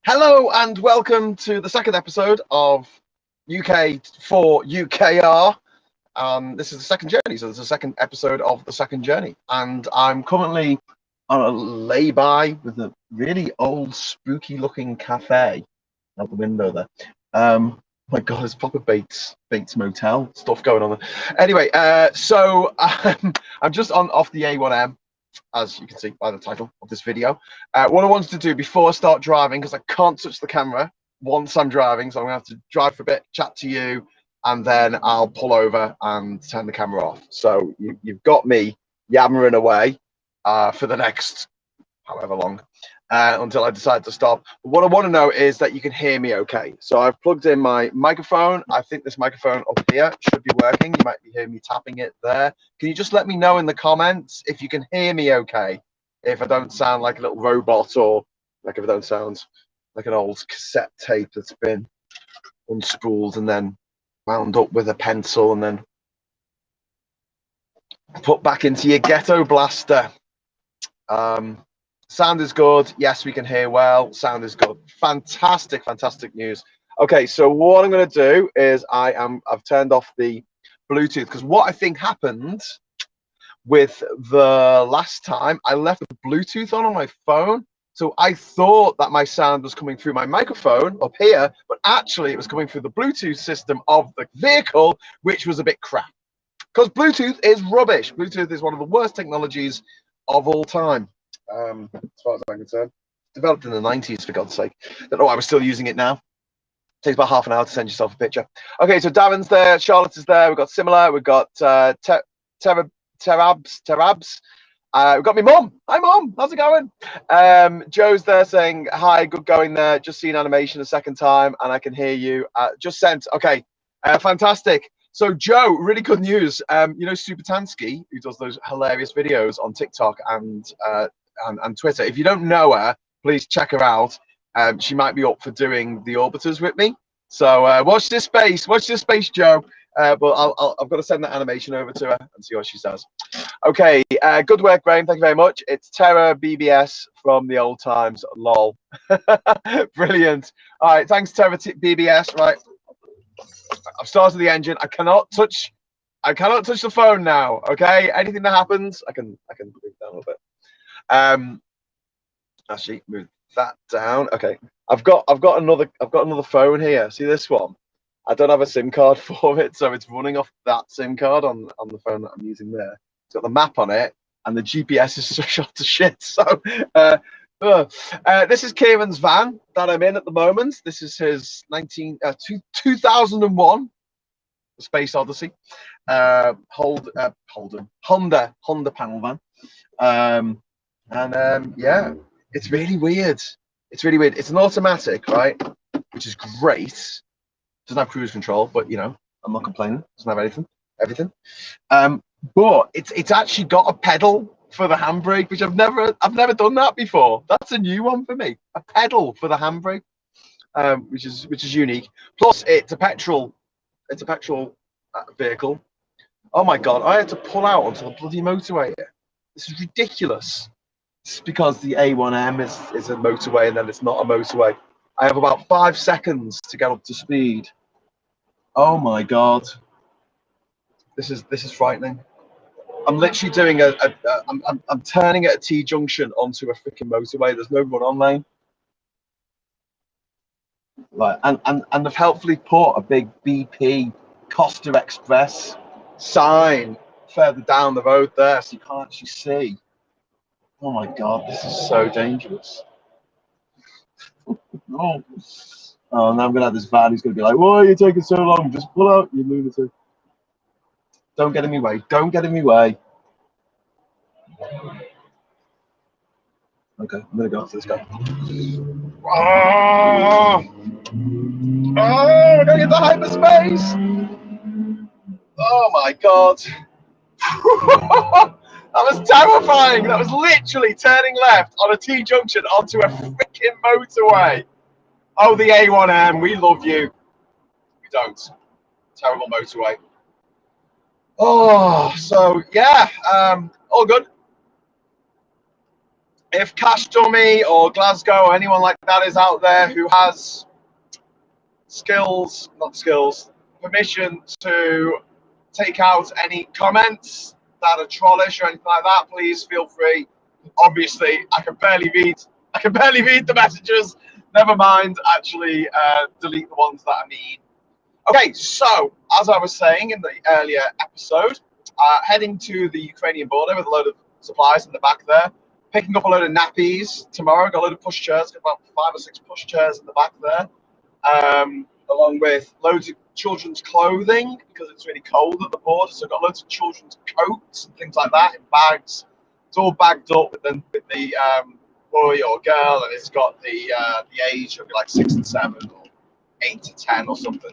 Hello and welcome to the second episode of UK4UKR. This is the second journey, so this is the second episode of the second journey. And I'm currently on a lay-by with a really old, spooky-looking cafe out the window there. My God, it's proper Bates Motel stuff going on there. Anyway, so I'm just off the A1M. As you can see by the title of this video. What I wanted to do before I start driving, because I can't touch the camera once I'm driving, so I'm gonna have to drive for a bit, chat to you, and then I'll pull over and turn the camera off. So you've got me yammering away for the next however long until I decide to stop. But what I want to know is that you can hear me okay. So I've plugged in my microphone. I think this microphone up here should be working. You might be hearing me tapping it there. Can you just let me know in the comments if you can hear me okay? If I don't sound like a little robot, or like if I don't sound like an old cassette tape that's been unspooled and then wound up with a pencil and then put back into your ghetto blaster. Sound is good. Yes, we can hear well. Sound is good. Fantastic news. Okay, so what I'm going to do is I've turned off the Bluetooth, because what I think happened with the last time, I left the Bluetooth on my phone. So I thought that my sound was coming through my microphone up here, but actually it was coming through the Bluetooth system of the vehicle, which was a bit crap. Because Bluetooth is rubbish. Bluetooth is one of the worst technologies of all time. As far as I'm concerned, developed in the 90s, for God's sake. Don't know why we're still using it now. Takes about half an hour to send yourself a picture. Okay, so Darren's there, Charlotte is there, we've got Similar, we've got Terabs, we've got me mum. Hi mum, how's it going? Joe's there saying hi, good going there. Just seen animation a second time and I can hear you. Just sent. Okay, fantastic. So Joe, really good news. You know Super Tansky, who does those hilarious videos on TikTok and Twitter. If you don't know her, please check her out. She might be up for doing the orbiters with me. So watch this space, Joe. But I've got to send that animation over to her and see what she says. Okay, good work, Graham. Thank you very much. It's Terra BBS from the old times. Lol. Brilliant. All right, thanks, Terra BBS. Right, I've started the engine. I cannot touch the phone now. Okay, anything that happens, I can move down a little bit. Actually, move that down. Okay, I've got another phone here. See this one? I don't have a SIM card for it, so it's running off that SIM card on the phone that I'm using there. It's got the map on it, and the GPS is shot to shit. So this is Kieran's van that I'm in at the moment. This is his 2001 Space Odyssey Honda panel van. Yeah, it's really weird. It's an automatic, right? Which is great. Doesn't have cruise control, but you know, I'm not complaining. Doesn't have everything. But it's actually got a pedal for the handbrake, which I've never done that before. That's a new one for me. A pedal for the handbrake, which is unique. Plus, it's a petrol vehicle. Oh my God, I had to pull out onto the bloody motorway here. This is ridiculous. It's because the A1M is a motorway and then it's not a motorway. I have about 5 seconds to get up to speed. Oh my God. This is frightening. I'm literally doing I'm turning at a T-junction onto a freaking motorway. There's no run-on lane. Right, and they've helpfully put a big BP Costa Express sign further down the road there, so you can't actually see. Oh my God, this is so dangerous. Oh, now I'm gonna have this van who's gonna be like, "Why are you taking so long? Just pull out, you lunatic! Don't get in my way! Don't get in my way!" Okay, I'm gonna go after this guy. Oh, I gotta get to hyperspace! Oh my God! That was terrifying. That was literally turning left on a T-junction onto a freaking motorway. Oh, the A1M, we love you. We don't. Terrible motorway. Oh, so yeah, all good. if Cash Dummy or Glasgow or anyone like that is out there who has permission to take out any comments that are trollish or anything like that, please feel free. Obviously, I can barely read the messages. Never mind, actually delete the ones that I mean. Okay, so as I was saying in the earlier episode, heading to the Ukrainian border with a load of supplies in the back there, picking up a load of nappies tomorrow. Got a load of push chairs, got about 5 or 6 push chairs in the back there, along with loads of children's clothing because it's really cold at the border. So I've got loads of children's coats and things like that in bags. It's all bagged up with the boy or girl, and it's got the age of like 6 and 7 or 8 to 10 or something.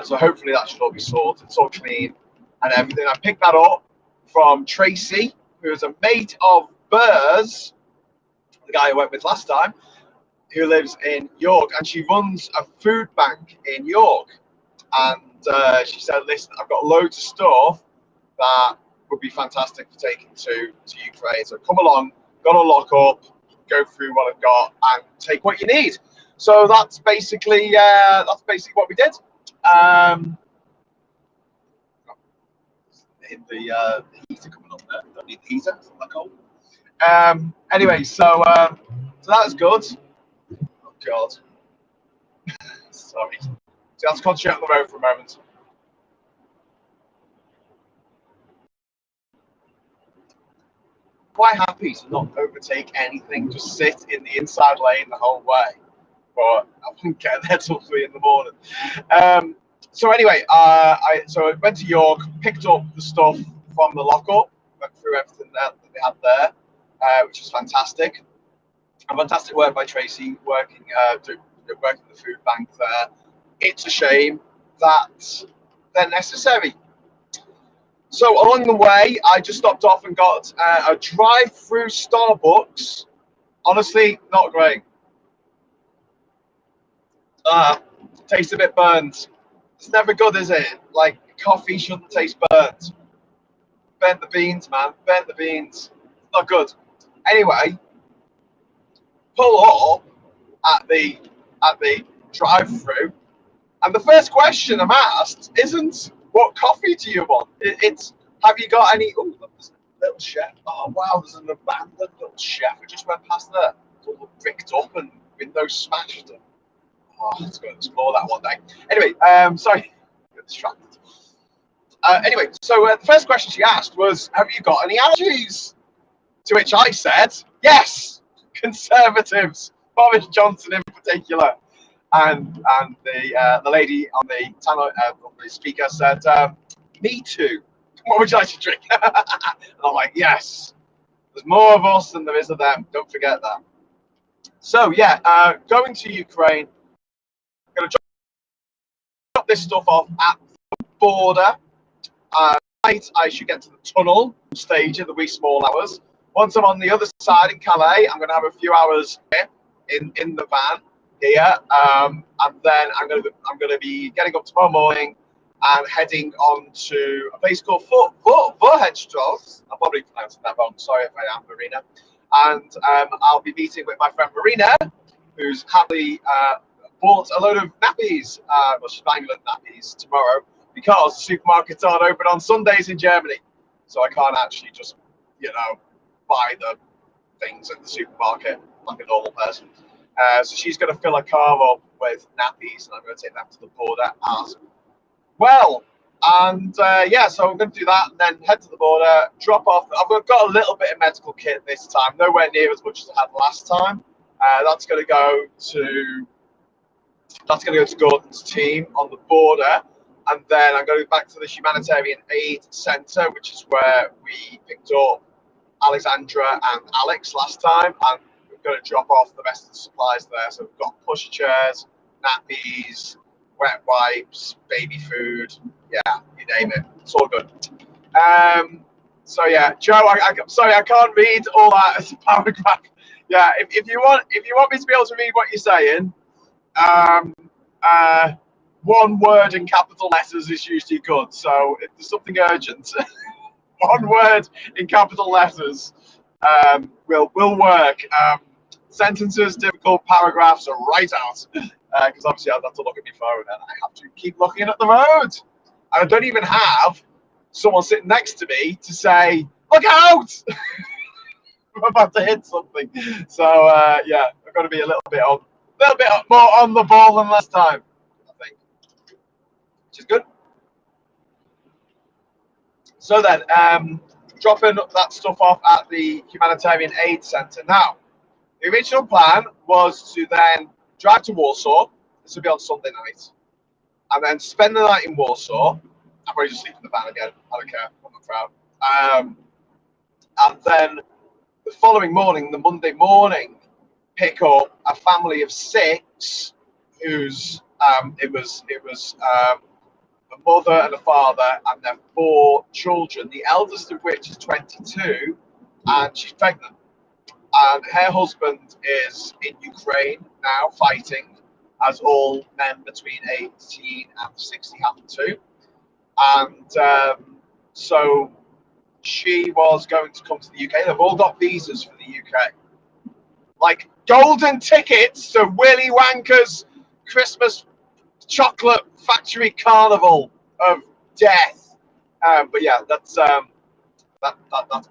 So hopefully that should all be sorted. It's all clean and everything. I picked that up from Tracy, who is a mate of Burr's, the guy I went with last time, who lives in York, and she runs a food bank in York. And she said, listen, I've got loads of stuff that would be fantastic for taking to Ukraine. So come along, got to lock up, go through what I've got, and take what you need. So that's basically what we did. The heater coming on there. Don't need the heater. It's not that cold. Anyway, so that's good. Oh God. Sorry. So let's concentrate on the road for a moment. Quite happy to not overtake anything, just sit in the inside lane the whole way. But I wouldn't get there till 3 in the morning. So anyway, I went to York, picked up the stuff from the lockup, went through everything that they had there, which was fantastic. And fantastic work by Tracy working the food bank there. It's a shame that they're necessary. So along the way, I just stopped off and got a drive-through Starbucks. Honestly, not great. Tastes a bit burnt. It's never good, is it? Like, coffee shouldn't taste burnt. Burnt the beans, man. Burnt the beans. Not good. Anyway, pull up at the drive-through, and the first question I'm asked isn't what coffee do you want. It's have you got any? Oh, there's a little chef. Oh wow, there's an abandoned little chef who just went past there. It's all bricked up and windows smashed. And, oh, let's go explore that one day. Anyway, sorry, got distracted. Anyway, so the first question she asked was, "Have you got any allergies?" To which I said, "Yes, Conservatives, Boris Johnson in particular." And the lady on the speaker said, "Me too. What would you like to drink?" And I'm like, "Yes, there's more of us than there is of them. Don't forget that." So yeah, going to Ukraine, I'm going to drop this stuff off at the border. Tonight I should get to the tunnel stage in the wee small hours. Once I'm on the other side in Calais, I'm going to have a few hours in the van here, and then I'm going to be getting up tomorrow morning and heading on to a place called Vorheadstrasse. I'm probably pronouncing that wrong. Sorry if I am, Marina. And I'll be meeting with my friend Marina, who's happily bought a load of nappies. Well, she's buying a load of nappies tomorrow because the supermarkets aren't open on Sundays in Germany, so I can't actually just, buy the things at the supermarket like a normal person. So she's going to fill her car up with nappies, and I'm going to take them to the border as well. And so I'm going to do that and then head to the border, drop off. I've got a little bit of medical kit this time, nowhere near as much as I had last time. That's going to go to Gordon's team on the border, and then I'm going back to the Humanitarian Aid Centre, which is where we picked up Alexandra and Alex last time, and we're going to drop off the rest of the supplies there. So we've got push chairs, nappies, wet wipes, baby food, yeah, you name it. It's all good. So yeah, Joe, I'm sorry, I can't read all that as a paragraph. Yeah, if you want me to be able to read what you're saying, one word in capital letters is usually good. So if there's something urgent, one word in capital letters, will work. Sentences, difficult paragraphs are right out because obviously I'd have to look at my phone and I have to keep looking at the road. And I don't even have someone sitting next to me to say, "Look out!" I'm about to hit something. So yeah, I've got to be a little bit more on the ball than last time, I think, which is good. So then, dropping that stuff off at the Humanitarian Aid Centre. Now, the original plan was to then drive to Warsaw. This will be on Sunday night, and then spend the night in Warsaw. I'll probably just sleep in the van again. I don't care. I'm not proud. And then the following morning, the Monday morning, pick up a family of 6, whose it was a mother and a father and their 4 children. The eldest of which is 22, and she's pregnant. And her husband is in Ukraine now fighting, as all men between 18 and 60 have to. And so she was going to come to the UK. They've all got visas for the UK. Like golden tickets to Willy Wonka's Christmas chocolate factory carnival of death. But yeah, that's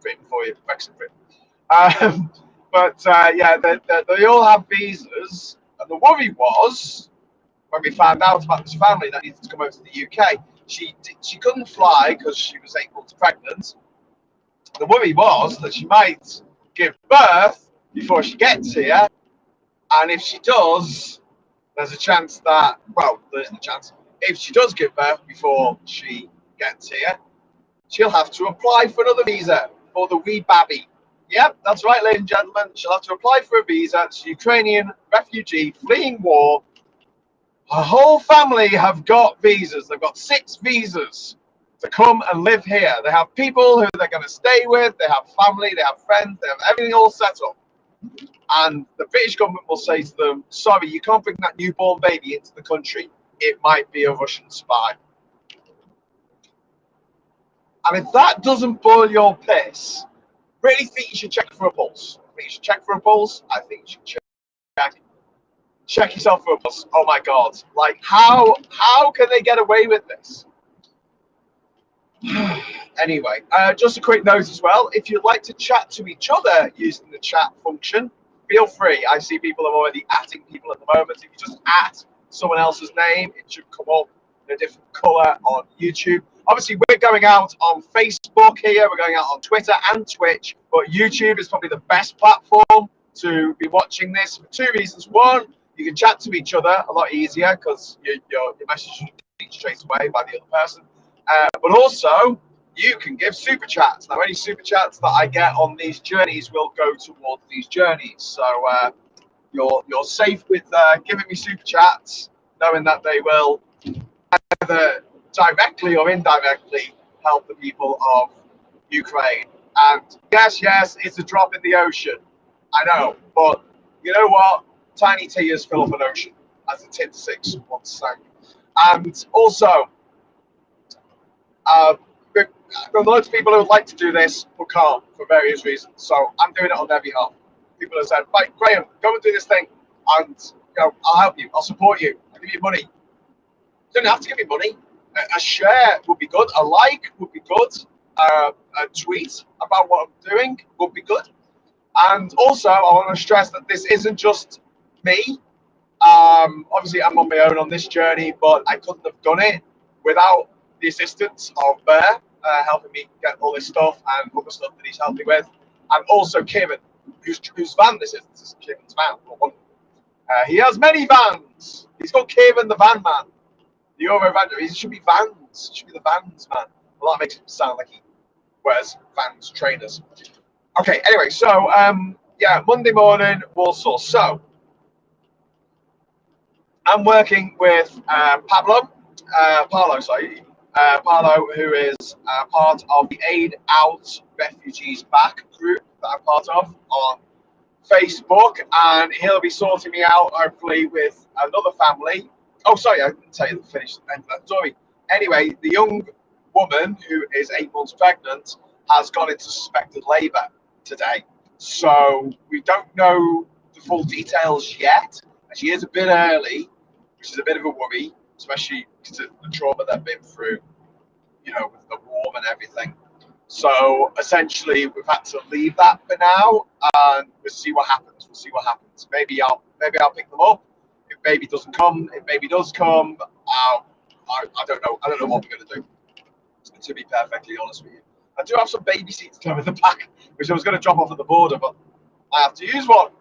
Britain for you, Brexit Britain. Yeah, they all have visas, and the worry was when we found out about this family that needed to come over to the UK. She couldn't fly because she was 8 months pregnant. The worry was that she might give birth before she gets here, and if she does, there's a chance that, well, there isn't a chance. If she does give birth before she gets here, she'll have to apply for another visa for the wee babby. Yep, that's right, ladies and gentlemen. She'll have to apply for a visa. It's a Ukrainian refugee fleeing war. Her whole family have got visas. They've got 6 visas to come and live here. They have people who they're going to stay with. They have family. They have friends. They have everything all set up. And the British government will say to them, sorry, you can't bring that newborn baby into the country. It might be a Russian spy. And if that doesn't boil your piss, really think you should check for a pulse. I think you should check for a pulse. I think you should check yourself for a pulse. Oh my God. Like, how can they get away with this? Anyway, just a quick note as well. If you'd like to chat to each other using the chat function, feel free. I see people are already atting people at the moment. If you just at someone else's name, it should come up in a different color on YouTube. Obviously, we're going out on Facebook here. We're going out on Twitter and Twitch. But YouTube is probably the best platform to be watching this for 2 reasons. One, you can chat to each other a lot easier because your message should be straight away by the other person. But also, you can give super chats. Now, any super chats that I get on these journeys will go towards these journeys. So you're safe with giving me super chats, knowing that they will either directly or indirectly help the people of Ukraine. And yes, it's a drop in the ocean. I know, but you know what? Tiny tears fill up an ocean, as the Tin 6 once sang. And also, there are loads of people who would like to do this but can't for various reasons. So I'm doing it on their behalf. People have said, right, Graham, go and do this thing, and I'll help you. I'll support you. I'll give you money. You don't have to give me money. A share would be good. A like would be good. A tweet about what I'm doing would be good. And also, I want to stress that this isn't just me. Obviously, I'm on my own on this journey, but I couldn't have done it without the assistance of Bear helping me get all this stuff and other stuff that he's helped me with. And also Kieran, whose van this is. This is Kieran's van. He has many vans. He's got Kieran the van man. The Euro van. He should be vans. He should be the vans man. Well, that makes it sound like he wears Vans trainers. Okay, anyway, so yeah, Monday morning, Warsaw. So I'm working with Paolo, who is part of the Aid Out Refugees Back group that I'm part of on Facebook, and he'll be sorting me out hopefully with another family. Oh, sorry, I didn't tell you the finish end of that story. Anyway, the young woman who is 8 months pregnant has gone into suspected labour today. So we don't know the full details yet. And she is a bit early, which is a bit of a worry, especially because of the trauma they've been through, you know, with the war and everything. So essentially, we've had to leave that for now, and we'll see what happens. We'll see what happens. Maybe I'll pick them up. If baby doesn't come, if baby does come, I don't know. I don't know what we're going to do. To be perfectly honest with you, I do have some baby seats to go in the back, which I was going to drop off at the border, but I have to use one.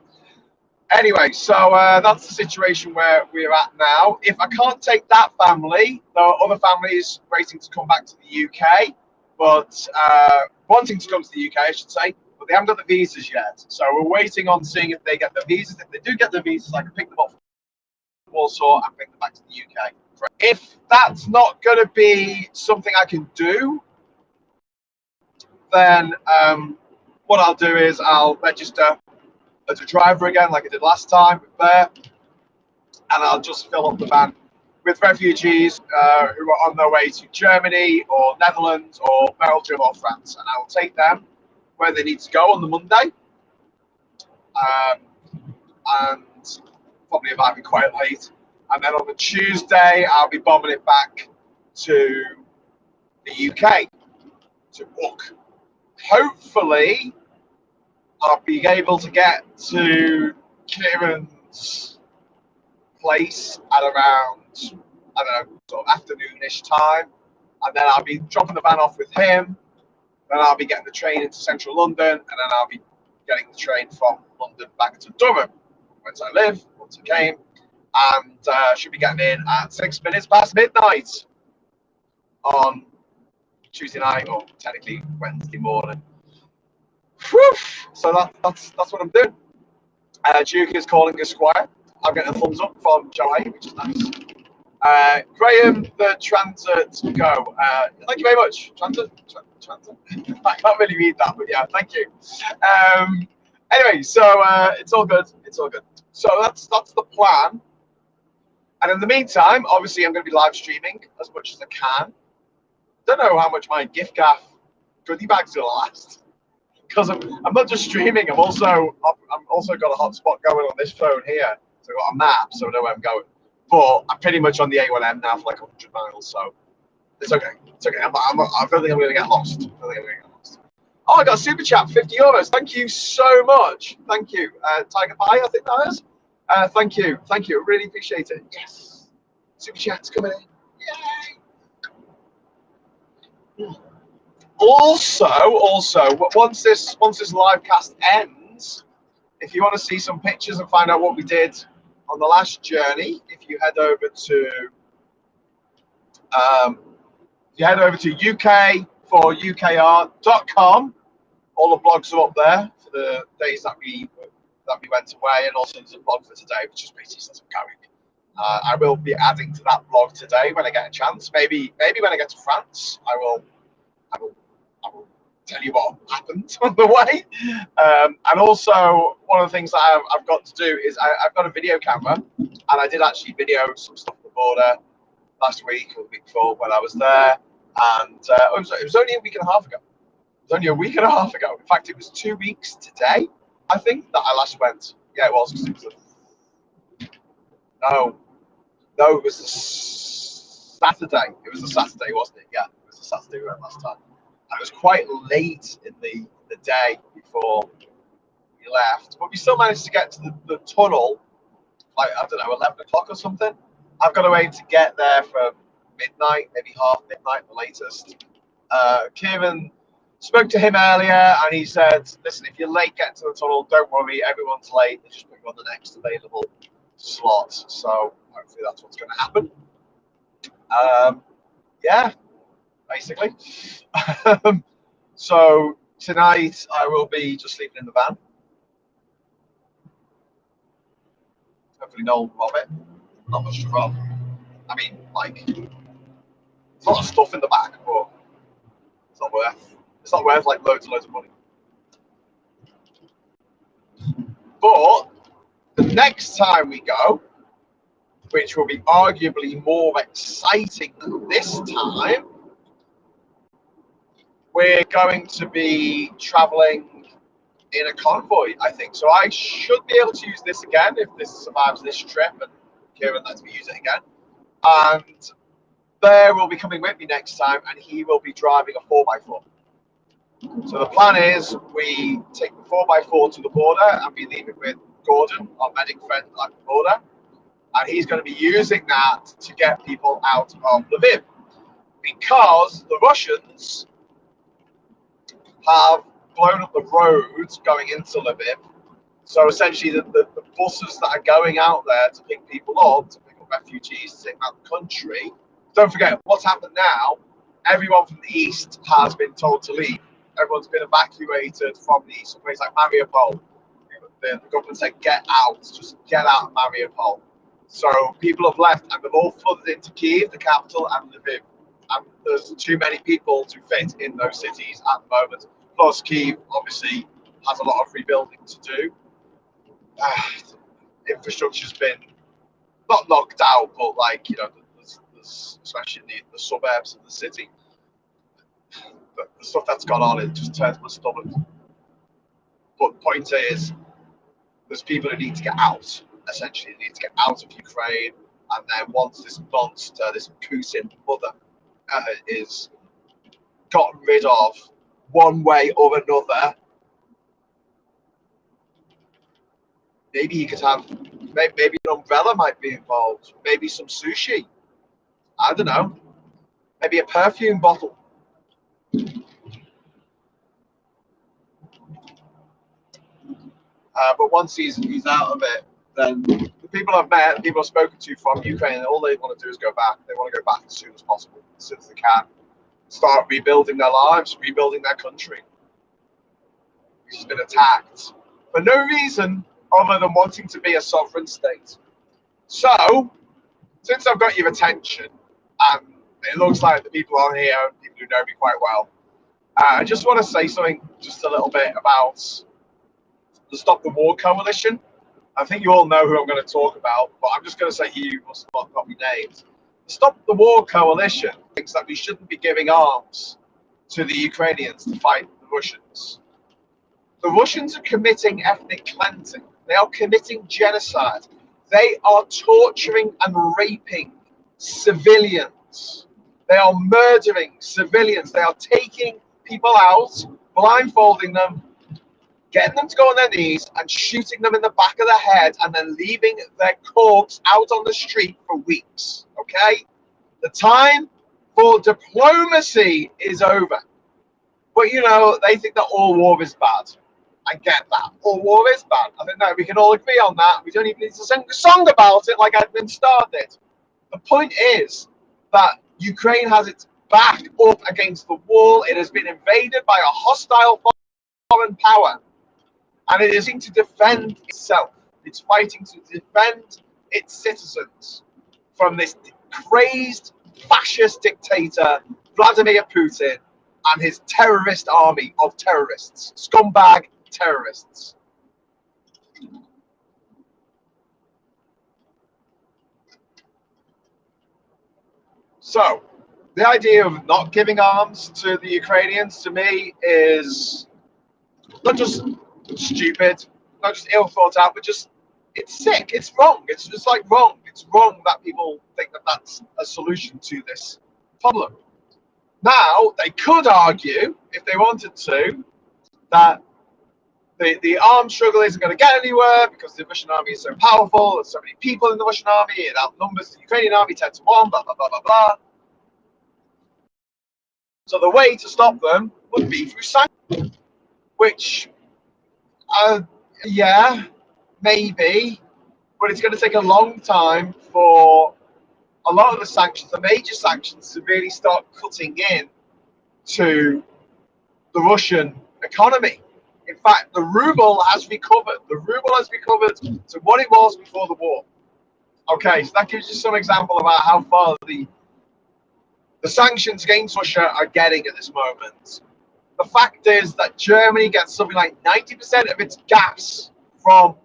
Anyway, so that's the situation where we're at now. If I can't take that family, there are other families waiting to come back to the UK, but wanting to come to the UK, I should say, but they haven't got the visas yet. So we're waiting on seeing if they get the visas. If they do get the visas, I can pick them up from Warsaw and bring them back to the UK. If that's not going to be something I can do, then what I'll do is I'll register as a driver again, like I did last time with Bear, and I'll just fill up the van with refugees who are on their way to Germany or Netherlands or Belgium or France, and I will take them where they need to go on the Monday, and probably arrive quite late, and then on the Tuesday I'll be bombing it back to the UK to walk. Hopefully I'll be able to get to Kieran's place at around, I don't know, sort of afternoonish time, and then I'll be dropping the van off with him. Then I'll be getting the train into central London, and then I'll be getting the train from London back to Durham, where I live, once I came, and should be getting in at 6 minutes past midnight on Tuesday night, or technically Wednesday morning. Whew. So that's what I'm doing. Duke is calling Esquire. I'm getting a thumbs up from Joey, which is nice. Graham, the transit go. Thank you very much. Transit? I can't really read that, but yeah, thank you. Anyway, so it's all good. It's all good. So that's the plan. And in the meantime, obviously, I'm going to be live streaming as much as I can. Don't know how much my gift gaff goodie bag's going to last, because I'm not just streaming. I'm also got a hotspot going on this phone here, so I've got a map, so I know where I'm going. But I'm pretty much on the A1M now for like 100 miles, so it's okay. It's okay. I don't think I'm going to get lost. Oh, I got a super chat, €50. Thank you so much. Thank you, Tiger Pie. I think that is. Thank you. I really appreciate it. Yes, super chat's coming in. Yay. Also, once this live cast ends, if you want to see some pictures and find out what we did on the last journey, if you head over to UK4UKR.com, all the blogs are up there for the days that we went away, and also there's a blog for today, which is basically says I'm going. I will be adding to that blog today when I get a chance. Maybe when I get to France, I will tell you what happened on the way. And also, one of the things that I've got to do is I've got a video camera, and I did actually video some stuff at the border last week or the week before when I was there. And it was only a week and a half ago. It was only a week and a half ago. In fact, it was 2 weeks today, I think, that I last went. Yeah, it was. Cause it was no, it was a Saturday. It was a Saturday, wasn't it? Yeah, it was a Saturday we went last time. And it was quite late in the day before we left, but we still managed to get to the tunnel, like, I don't know, 11 o'clock or something. I've got to aim to get there for midnight, maybe half midnight, the latest. Kieran spoke to him earlier, and he said, listen, if you're late getting to the tunnel, don't worry, everyone's late. They just put you on the next available slot. So hopefully that's what's going to happen. Yeah, basically. So tonight I will be just sleeping in the van. Hopefully no one will rob it. Not much to rob. I mean, like, there's a lot of stuff in the back, but it's not worth like loads and loads of money. But the next time we go, which will be arguably more exciting than this time, we're going to be traveling in a convoy, I think. So I should be able to use this again if this survives this trip and Kieran lets me use it again. And Bear will be coming with me next time, and he will be driving a 4x4. So the plan is we take the 4x4 to the border and we leave it with Gordon, our medic friend at the border. And he's going to be using that to get people out of Lviv. Because the Russians have blown up the roads going into Lviv. So essentially the buses that are going out there to pick people up, to pick up refugees, to take them out of the country. Don't forget, what's happened now, everyone from the east has been told to leave. Everyone's been evacuated from the east, places like Mariupol. The government said, get out, just get out of Mariupol. So people have left and they've all flooded into Kyiv, the capital, and Lviv. And there's too many people to fit in those cities at the moment. Plus, Kyiv obviously has a lot of rebuilding to do. Infrastructure's been not knocked out, but like, you know, there's especially in the suburbs of the city, the stuff that's gone on, it just turns my stomach. But the point is, there's people who need to get out. Essentially, they need to get out of Ukraine, and then once this monster, this Putin mother, is gotten rid of one way or another, maybe he could have, maybe an umbrella might be involved, maybe some sushi, I don't know, maybe a perfume bottle. But once he's out of it, then the people I've met, the people I've spoken to from Ukraine, all they want to do is go back. They want to go back as soon as possible, as soon as they can. Start rebuilding their lives, rebuilding their country, which has been attacked for no reason other than wanting to be a sovereign state. So, since I've got your attention, and it looks like the people on here are people who know me quite well, I just want to say something just a little bit about the Stop the War Coalition. I think you all know who I'm going to talk about, but I'm just going to say you must not be named. The Stop the War Coalition thinks that we shouldn't be giving arms to the Ukrainians to fight the Russians. The Russians are committing ethnic cleansing. They are committing genocide. They are torturing and raping civilians. They are murdering civilians. They are taking people out, blindfolding them, getting them to go on their knees and shooting them in the back of the head and then leaving their corpse out on the street for weeks, okay? The time for diplomacy is over. But, you know, they think that all war is bad. I get that. All war is bad. I think that we can all agree on that. We don't even need to sing a song about it like Edmund started. The point is that Ukraine has its back up against the wall. It has been invaded by a hostile foreign power. And it is fighting to defend itself. It's fighting to defend its citizens from this crazed fascist dictator, Vladimir Putin, and his terrorist army of terrorists, scumbag terrorists. So, the idea of not giving arms to the Ukrainians, to me, is not just stupid, not just ill thought out, but just, it's sick, it's wrong, it's just like wrong. It's wrong that people think that that's a solution to this problem. Now, they could argue, if they wanted to, that the armed struggle isn't going to get anywhere because the Russian army is so powerful, there's so many people in the Russian army, it outnumbers the Ukrainian army 10 to 1, blah, blah, blah, blah, blah. So the way to stop them would be through sanctions, which, yeah, maybe, but it's going to take a long time for a lot of the sanctions, the major sanctions, to really start cutting in to the Russian economy. In fact, the ruble has recovered. The ruble has recovered to what it was before the war. Okay, so that gives you some example about how far the sanctions against Russia are getting at this moment. The fact is that Germany gets something like 90% of its gas from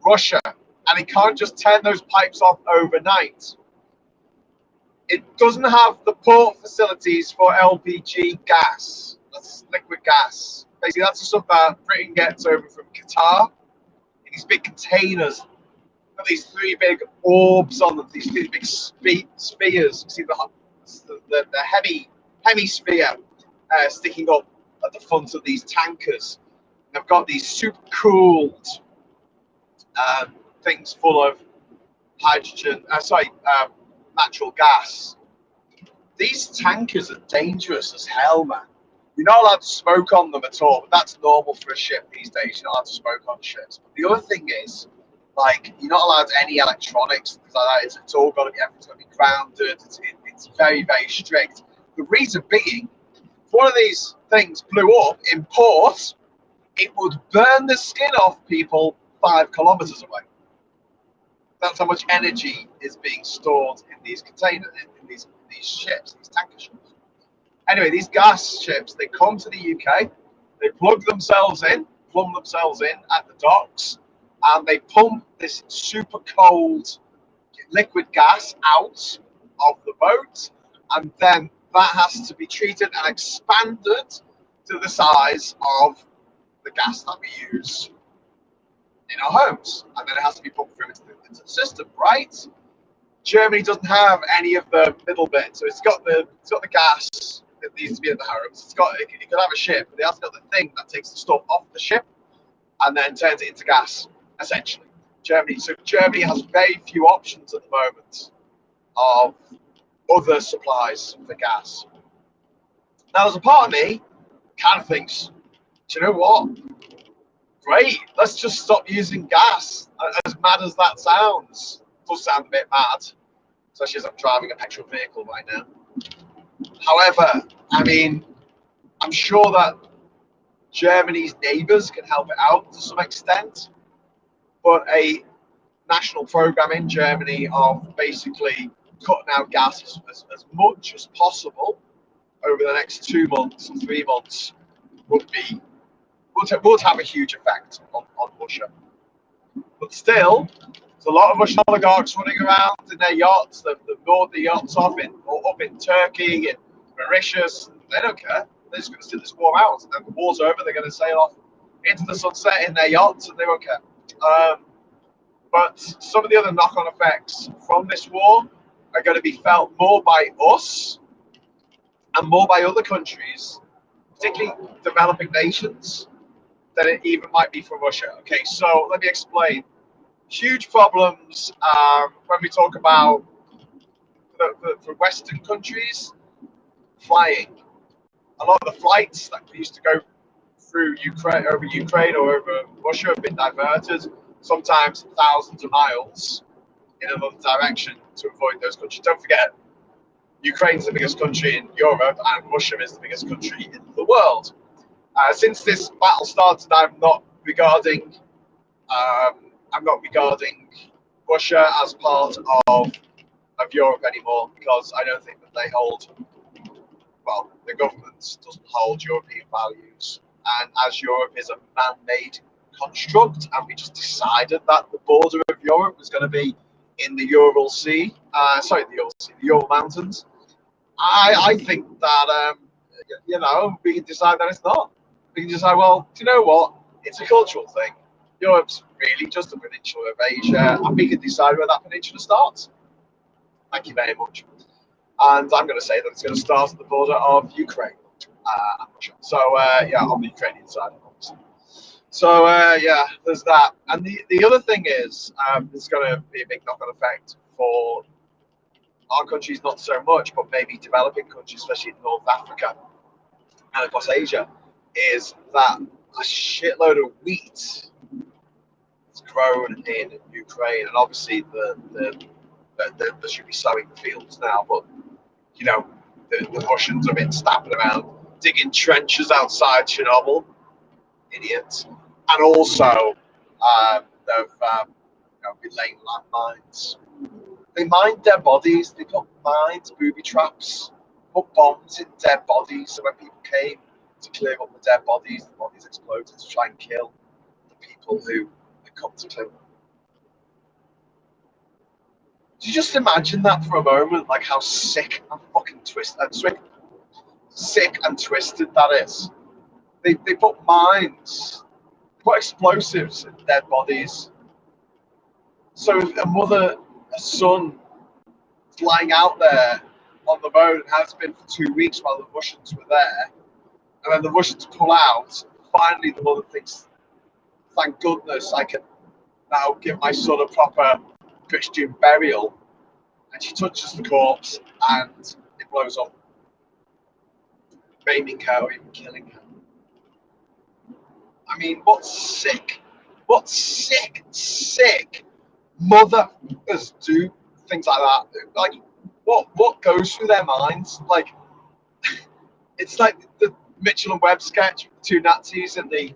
Russia, and it can't just turn those pipes off overnight. It doesn't have the port facilities for LPG gas, that's liquid gas. Basically, that's the stuff that Britain gets over from Qatar in these big containers. Got these three big orbs on them, these big spheres. You see the heavy sphere sticking up at the front of these tankers. And they've got these super cooled things full of hydrogen, natural gas. These tankers are dangerous as hell, man. You're not allowed to smoke on them at all, but that's normal for a ship these days. You're not allowed to smoke on ships. But the other thing is, like, you're not allowed any electronics, things like that. It's all got to be, everything's got to be grounded. It's very, very strict. The reason being, if one of these things blew up in port, it would burn the skin off people 5 kilometers away. That's how much energy is being stored in these containers, in these ships, these tanker ships. Anyway, these gas ships, they come to the UK, they plug themselves in at the docks, and they pump this super cold liquid gas out of the boat, and then that has to be treated and expanded to the size of the gas that we use in our homes, and then it has to be pumped through into the system, right? Germany doesn't have any of the middle bit, so it's got the gas that needs to be in the homes. It could have a ship, but it has got the thing that takes the stuff off the ship and then turns it into gas, essentially. Germany has very few options at the moment of other supplies for gas. Now, there's a part of me kind of thinks, do you know what? Great, let's just stop using gas. As mad as that sounds, it does sound a bit mad, especially as I'm driving a petrol vehicle right now. However, I mean, I'm sure that Germany's neighbours can help it out to some extent, but a national programme in Germany of basically cutting out gas as much as possible over the next 2 months or 3 months would have a huge effect on Russia. But still, there's a lot of Russian oligarchs running around in their yachts. They've moored the yachts up in Turkey and Mauritius. They don't care. They're just going to sit this war out. And the war's over. They're going to sail off into the sunset in their yachts, and they won't care. But some of the other knock-on effects from this war are going to be felt more by us and more by other countries, particularly developing nations, than it even might be for Russia. Okay, so let me explain. Huge problems when we talk about for Western countries, flying. A lot of the flights that used to go through Ukraine or over Russia have been diverted, sometimes thousands of miles in another direction to avoid those countries. Don't forget, Ukraine's the biggest country in Europe and Russia is the biggest country in the world. Since this battle started, I'm not regarding Russia as part of Europe anymore, because I don't think that they hold, well, the government doesn't hold European values. And as Europe is a man-made construct, and we just decided that the border of Europe was going to be in the Ural Sea, the Ural Mountains, I think that, we can decide that it's not. We can decide, well, do you know what? It's a cultural thing. Europe's really just a peninsula of Asia, and we can decide where that peninsula starts. Thank you very much. And I'm going to say that it's going to start at the border of Ukraine and Russia. So, on the Ukrainian side, obviously. So, there's that. And the other thing is, there's going to be a big knock-on effect for our countries, not so much, but maybe developing countries, especially in North Africa and across Asia, is that a shitload of wheat is grown in Ukraine. And obviously, they should be sowing the fields now, but the Russians have been stamping around, digging trenches outside Chernobyl, idiots, and also they've been laying landmines. They mine dead bodies. They put mines, booby traps, put bombs in dead bodies. So when people came to clear up the dead bodies, the bodies exploded to try and kill the people who had come to clear them. Do you just imagine that for a moment, like how sick and fucking twisted that is? they put mines, put explosives in dead bodies. So if a mother, a son is lying out there on the road and has been for 2 weeks while the Russians were there, and then the Russians pull out, finally the mother thinks, thank goodness I can now give my son a proper Christian burial. And she touches the corpse and it blows up, maiming her or even killing her. I mean, what sick mothers do things like that? Like, what goes through their minds? Like, it's like the Mitchell and Webb sketch, the two Nazis in the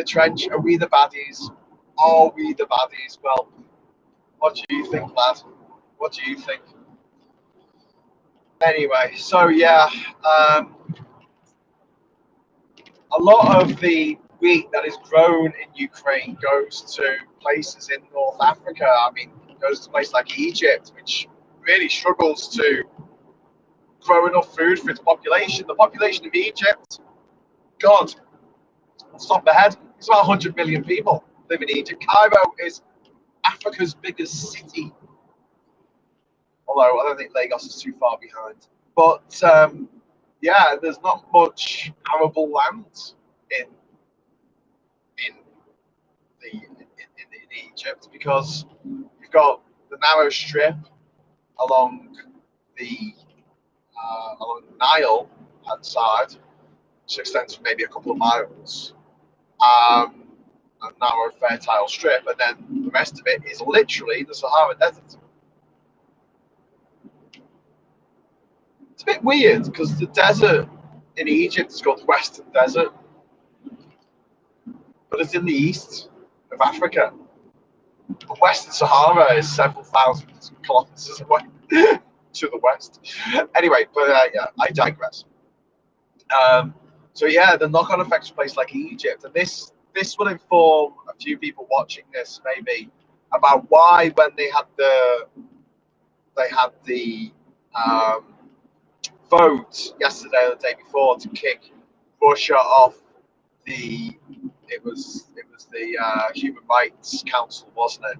trench. Are we the baddies? Are we the baddies? Well, what do you think, lad? What do you think? Anyway, so yeah, a lot of the wheat that is grown in Ukraine goes to places in North Africa. I mean, it goes to places like Egypt, which really struggles to grow enough food for its population. The population of Egypt, God, stop ahead. It's about 100 million people live in Egypt. Cairo is Africa's biggest city. Although I don't think Lagos is too far behind. But yeah, there's not much arable land in Egypt because you've got the narrow strip along the Nile side, which extends for maybe a couple of miles, a narrow fertile strip, and then the rest of it is literally the Sahara Desert. It's a bit weird because the desert in Egypt is called the Western Desert, but it's in the east of Africa. The Western Sahara is several thousand kilometers away to the west. Anyway, but yeah, I digress. So yeah, the knock-on effects of a place like Egypt, and this will inform a few people watching this maybe about why when they had the vote yesterday or the day before to kick Russia off the Human Rights Council, wasn't it?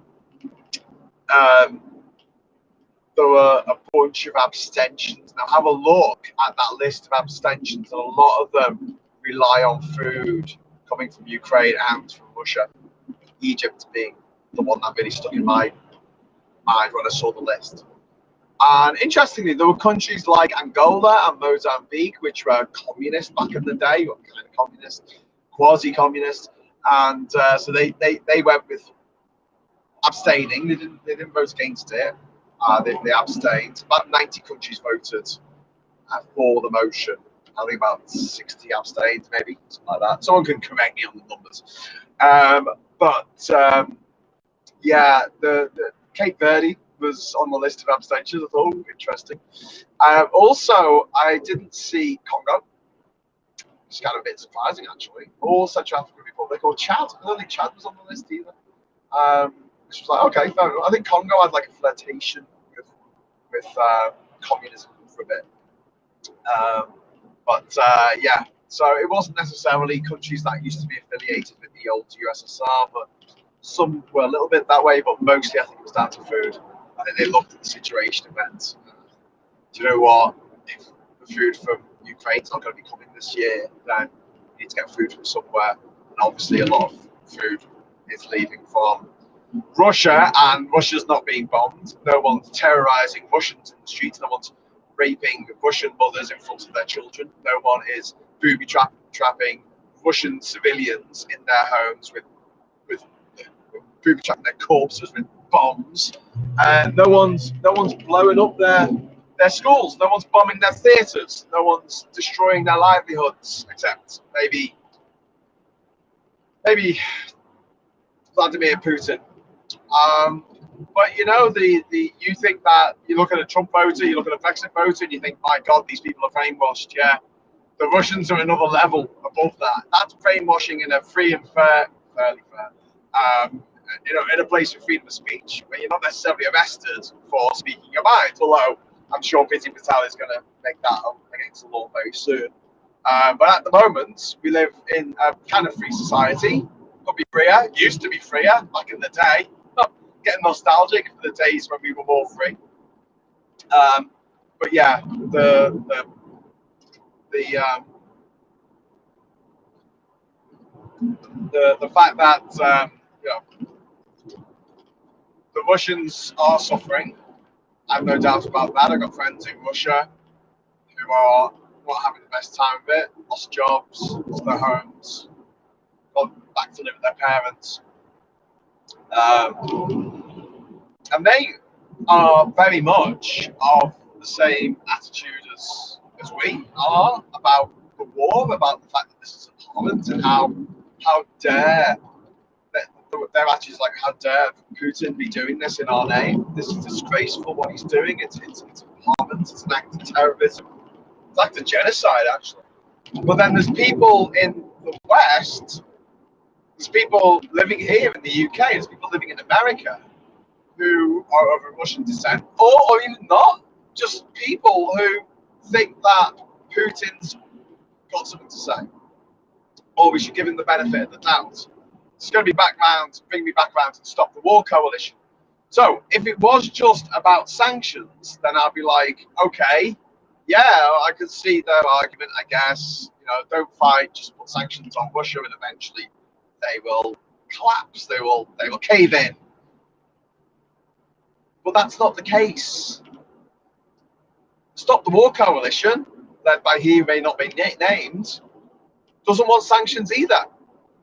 There were a bunch of abstentions. Now have a look at that list of abstentions, and a lot of them rely on food coming from Ukraine and from Russia. Egypt being the one that really stuck in my mind when I saw the list. And interestingly, there were countries like Angola and Mozambique, which were communist back in the day, or kind of communist, quasi-communist, and so they went with abstaining. They didn't vote against it. They abstained. About 90 countries voted for the motion. I think about 60 abstained, maybe something like that. Someone can correct me on the numbers. Yeah, the Cape Verde was on the list of abstentions. I thought, interesting. Also, I didn't see Congo. It's kind of a bit surprising, actually. Or Central African Republic, or Chad. I don't think Chad was on the list either. Which was like, okay, fair enough. I think Congo had like a flirtation with communism for a bit. Yeah, so it wasn't necessarily countries that used to be affiliated with the old USSR, but some were a little bit that way, but mostly I think it was down to food. I think they looked at the situation and went, do you know what? If the food from Ukraine's not going to be coming this year, then we need to get food from somewhere. And obviously a lot of food is leaving from Russia, and Russia's not being bombed. No one's terrorizing Russians in the streets. No one's raping Russian mothers in front of their children. No one is booby trapping Russian civilians in their homes with booby trapping their corpses with bombs. No one's blowing up their schools. No one's bombing their theatres. No one's destroying their livelihoods, except maybe Vladimir Putin. But you know, you think that you look at a Trump voter, you look at a Brexit voter, and you think, my God, these people are brainwashed. Yeah, the Russians are another level above that. That's brainwashing in a free and fairly fair, in a place of freedom of speech, where you're not necessarily arrested for speaking your mind. Although I'm sure Priti Patel is going to make that up against the law very soon. But at the moment, we live in a kind of free society. Could be freer, used to be freer back in the day. Not getting nostalgic for the days when we were more free. But yeah, the the fact that you know, the Russians are suffering, I have no doubt about that. I've got friends in Russia who are not having the best time of it, lost jobs, lost their homes, gone back to live with their parents. And they are very much of the same attitude as we are about the war, about the fact that this is abhorrent, and how dare their attitude is like, how dare Putin be doing this in our name? This is disgraceful what he's doing. It's abhorrent. It's an act of terrorism. It's an act of genocide, actually. But then there's people in the West. There's people living here in the UK. There's people living in America who are of Russian descent, or even not, just people who think that Putin's got something to say, or we should give him the benefit of the doubt. It's going to be bring me back around to Stop the War Coalition. So if it was just about sanctions, then I'd be like, okay, yeah, I could see their argument, I guess. You know, don't fight, just put sanctions on Russia, and eventually they will collapse. They will cave in. But that's not the case. Stop the War Coalition, led by he who may not be named, doesn't want sanctions either.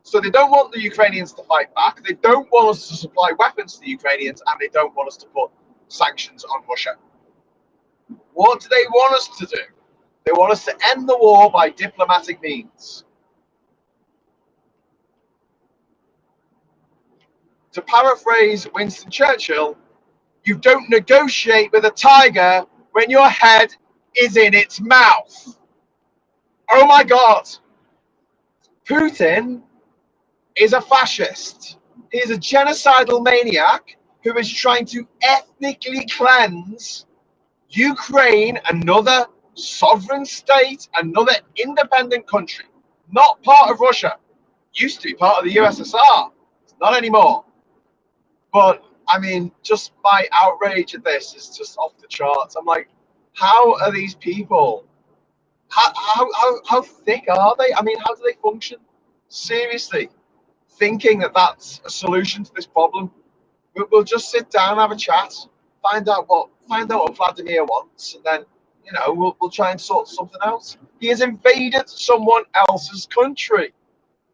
So they don't want the Ukrainians to fight back. They don't want us to supply weapons to the Ukrainians, and they don't want us to put sanctions on Russia. What do they want us to do? They want us to end the war by diplomatic means. To paraphrase Winston Churchill, you don't negotiate with a tiger when your head is in its mouth. Oh my God. Putin is a fascist. He is a genocidal maniac who is trying to ethnically cleanse Ukraine, another sovereign state, another independent country, not part of Russia. Used to be part of the USSR. It's not anymore. But I mean, just my outrage at this is just off the charts. I'm like, how are these people? How thick are they? I mean, how do they function? Seriously, thinking that that's a solution to this problem. We'll just sit down, have a chat, find out what Vladimir wants, and then we'll try and sort something out. He has invaded someone else's country.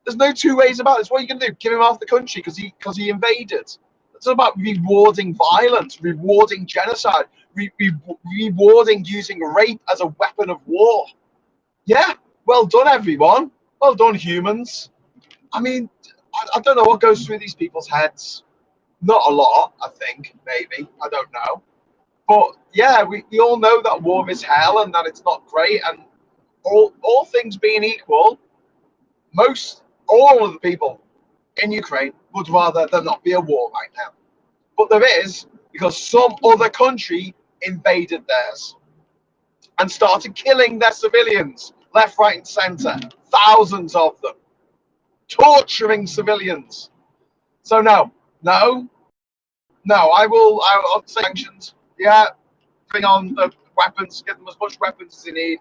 There's no two ways about this. What are you going to do? Give him half the country because he invaded? It's about rewarding violence, rewarding genocide, rewarding using rape as a weapon of war. Yeah, well done, everyone. Well done, humans. I mean, I don't know what goes through these people's heads. Not a lot, I think, maybe. I don't know. But yeah, we all know that war is hell and that it's not great. And all things being equal, all of the people in Ukraine would rather there not be a war right now. But there is, because some other country invaded theirs and started killing their civilians left, right, and centre. Thousands of them. Torturing civilians. So no, I'll say sanctions. Yeah, bring on the weapons, get them as much weapons as they need.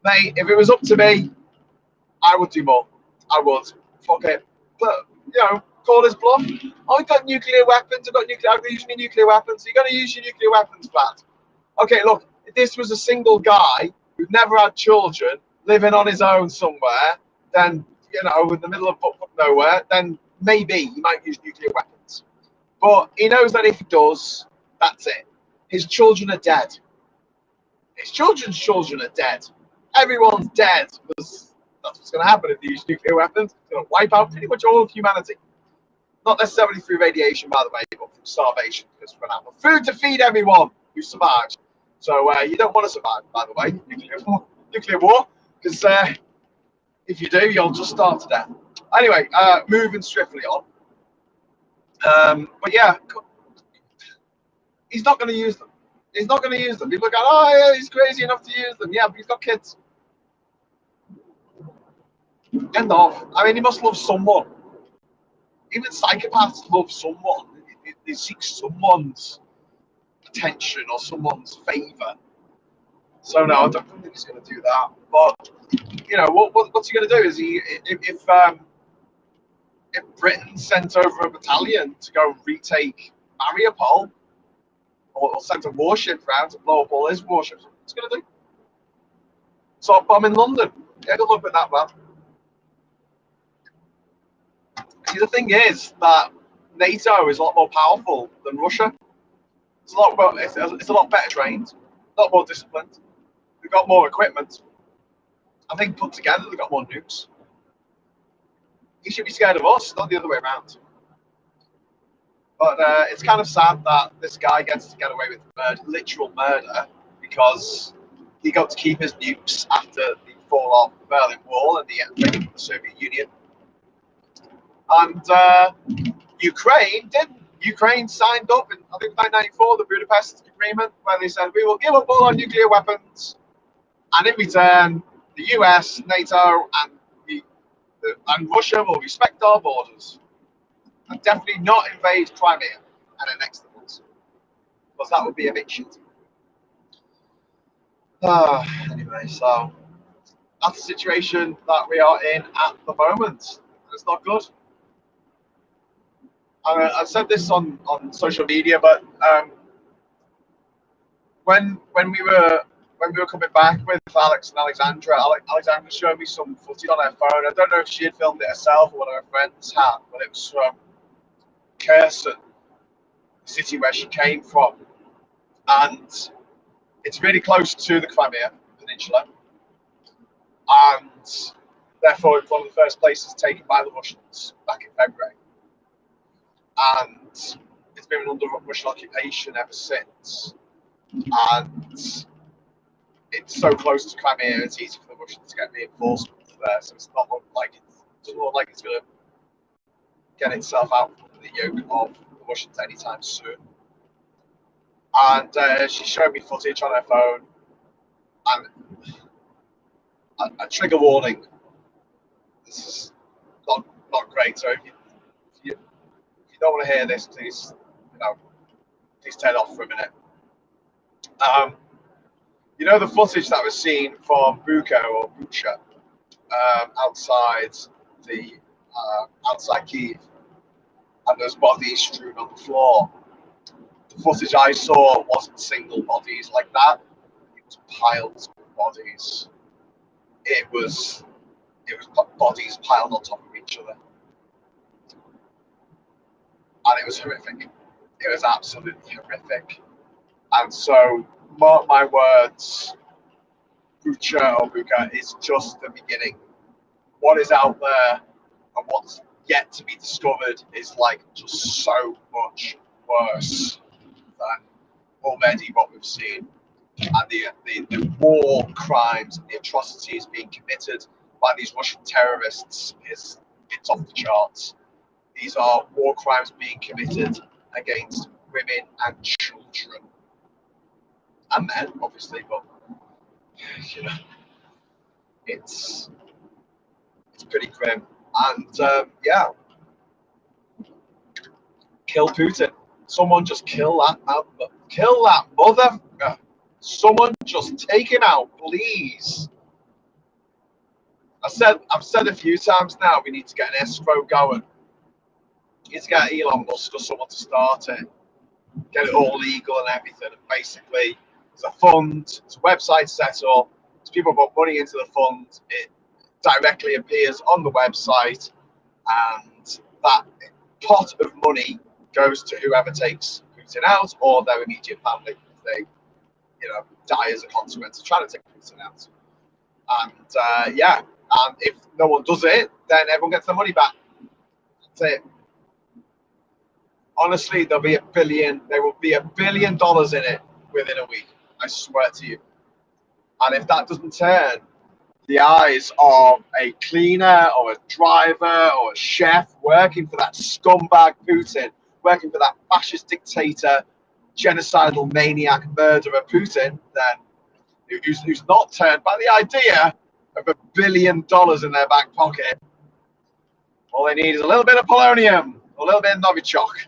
Mate, if it was up to me, I would do more. I would. Fuck it. But, call his bluff. I've got nuclear weapons. I'm going to use my nuclear weapons. You're going to use your nuclear weapons, Vlad. Okay, look, if this was a single guy who'd never had children, living on his own somewhere, then, in the middle of nowhere, then maybe he might use nuclear weapons. But he knows that if he does, that's it. His children are dead. His children's children are dead. Everyone's dead. That's what's going to happen if they use nuclear weapons. It's going to wipe out pretty much all of humanity. Not necessarily through radiation, by the way, but through starvation. Because we're out of food to feed everyone who survives. So you don't want to survive, by the way, nuclear war. Because if you do, you'll just starve to death. Anyway, moving swiftly on. But yeah, he's not going to use them. He's not going to use them. People are going, oh, yeah, he's crazy enough to use them. Yeah, but he's got kids. End of. I mean, he must love someone. Even psychopaths love someone. They seek someone's attention or someone's favour. So no, I don't think he's going to do that. But you know, what's he going to do? Is he if Britain sent over a battalion to go retake Mariupol, or sent a warship round to blow up all his warships, what's he going to do? Start bombing London? Yeah, good luck with that, man. See, the thing is that NATO is a lot more powerful than Russia. It's a lot more, it's a lot better trained, a lot more disciplined. They've got more equipment. I think put together they've got more nukes. He should be scared of us, not the other way around. But it's kind of sad that this guy gets to get away with murder, literal murder, because he got to keep his nukes after the fall of the Berlin Wall and the breaking of the Soviet Union. And Ukraine didn't. Ukraine signed up in, I think, 1994, the Budapest Agreement, where they said, we will give up all our nuclear weapons, and in return, the US, NATO, and Russia will respect our borders. And definitely not invade Crimea and annex the us, because that would be a bit shit. Anyway, so that's the situation that we are in at the moment. It's not good. I said this on social media, but when we were coming back with Alex and Alexandra, Alexandra showed me some footage on her phone. I don't know if she had filmed it herself or one of her friends had, but it was from Kherson, the city where she came from, and it's really close to the Crimea Peninsula, and therefore it was one of the first places taken by the Russians back in February, and it's been under Russian occupation ever since. And it's so close to Crimea, it's easy for the Russians to get reinforcements there, so it's not like it doesn't look like it's going to get itself out from the yoke of the Russians anytime soon. And she showed me footage on her phone, and a trigger warning. This is not great. So if you don't want to hear this, please turn off for a minute. You know the footage that was seen from Bucha, outside Kyiv, and there's bodies strewn on the floor. The footage I saw wasn't single bodies like that; it was piles of bodies. It was bodies piled on top of each other, and it was horrific. It was absolutely horrific. And so, mark my words, Bucha is just the beginning. What is out there and what's yet to be discovered is like just so much worse than already what we've seen. And the war crimes and the atrocities being committed by these Russian terrorists it's off the charts. These are war crimes being committed against women and children. And men, obviously, but you know, it's pretty grim. And yeah, kill Putin. Someone just kill that mother. Someone just take him out, please. I've said a few times now, we need to get an escrow going. We need to get Elon Musk or someone to start it, get it all legal and everything. And basically, it's a fund, it's a website set up, it's people put money into the fund, it directly appears on the website, and that pot of money goes to whoever takes Putin out or their immediate family if they, die as a consequence of trying to take Putin out. And yeah, and if no one does it, then everyone gets their money back. That's it. Honestly, there will be $1 billion in it within a week. I swear to you. And if that doesn't turn the eyes of a cleaner or a driver or a chef working for that scumbag Putin, working for that fascist dictator, genocidal maniac murderer Putin, then who's not turned by the idea of $1 billion in their back pocket. All they need is a little bit of polonium, a little bit of Novichok.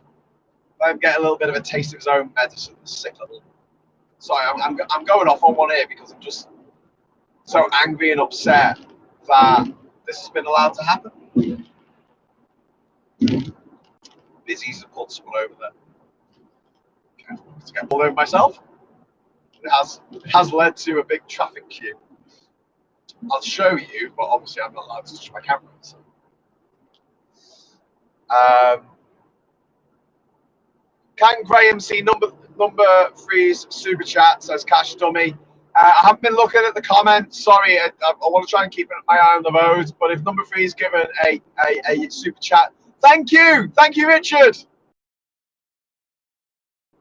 Let him get a little bit of a taste of his own medicine. Sick little. Sorry, I'm going off on one here because I'm just so angry and upset that this has been allowed to happen. Busy's to pull someone over there. Okay, to get pulled over myself. It has led to a big traffic queue. I'll show you, but obviously I'm not allowed to touch my camera. So. Can Graham see number three's super chat? Says Cash Dummy. I haven't been looking at the comments. Sorry, I want to try and keep my eye on the road. But if number three's given a super chat, thank you, Richard.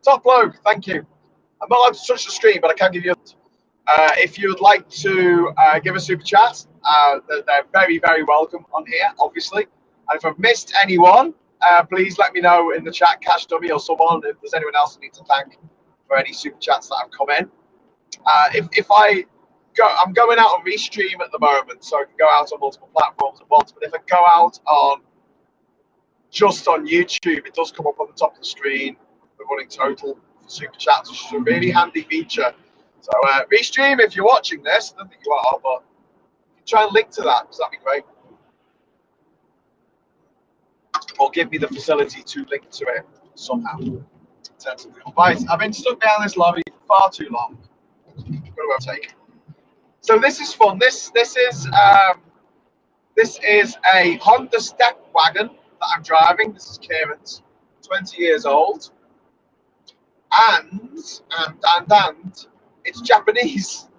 Top bloke, thank you. I'm not allowed to touch the stream, but I can give you. If you would like to give a super chat, they're very, very welcome on here, obviously. And if I've missed anyone, please let me know in the chat, Cash Dummy or someone, if there's anyone else I need to thank for any super chats that have come in. If I go, I'm going out on Restream at the moment, so I can go out on multiple platforms at once. But if I go out on just on YouTube, it does come up on the top of the screen, the running total for super chats, which is a really handy feature. So Restream, if you're watching this, I don't think you are, but you can try and link to that, because that'd be great. Or give me the facility to link to it somehow. Right, I've been stuck down this lobby for far too long. Got to take. So this is fun. This is a Honda Step Wagon that I'm driving. This is Kieran's, 20 years old, and it's Japanese.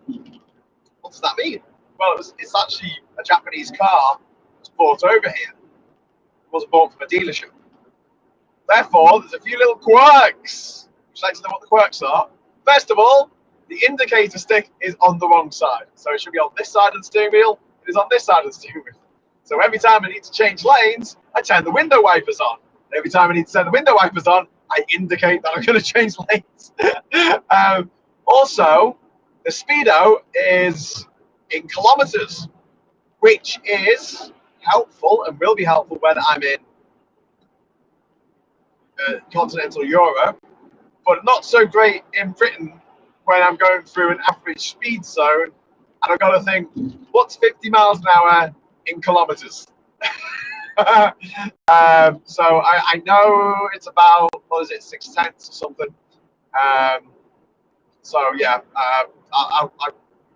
What does that mean? Well, it's actually a Japanese car. It's bought over here. It wasn't bought from a dealership. Therefore, there's a few little quirks. Would you like to know what the quirks are? First of all, the indicator stick is on the wrong side. So it should be on this side of the steering wheel. It is on this side of the steering wheel. So every time I need to change lanes, I turn the window wipers on. Every time I need to turn the window wipers on, I indicate that I'm going to change lanes. Also, the speedo is in kilometers, which is helpful and will be helpful when I'm in continental Europe, but not so great in Britain when I'm going through an average speed zone, and I've got to think, what's 50 miles an hour in kilometers? So I know it's about, what is it, 6/10 or something. So yeah, I'll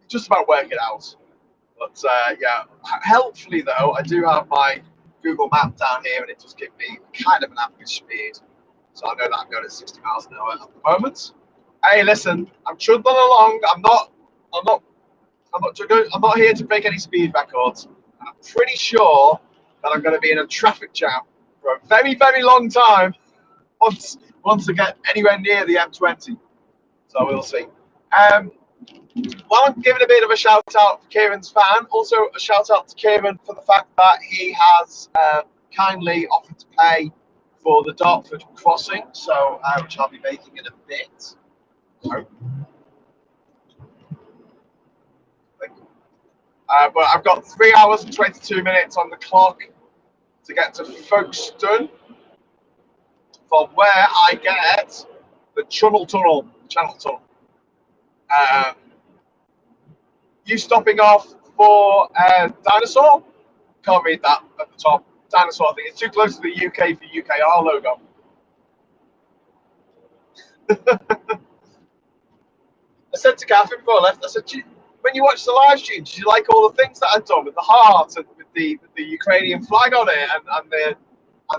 just about work it out. But yeah, helpfully though, I do have my Google map down here, and it does give me kind of an average speed. So I know that I'm going at 60 miles an hour at the moment. Hey, listen, I'm trundling along. I'm not here to break any speed records. I'm pretty sure that I'm going to be in a traffic jam for a very, very long time once I get anywhere near the M20. So we'll see. While I'm giving a bit of a shout out for Kieran's fan, also a shout out to Kieran for the fact that he has kindly offered to pay for the Dartford crossing, so which I'll be making in a bit. But I've got 3 hours and 22 minutes on the clock to get to Folkestone, from where I get the Channel Tunnel. You stopping off for Dinosaur? Can't read that at the top. Dinosaur, I think it's too close to the UK4UKR logo. I said to Catherine before I left, I said, when you watched the live stream, did you like all the things that I'd done with the heart and with the Ukrainian flag on it and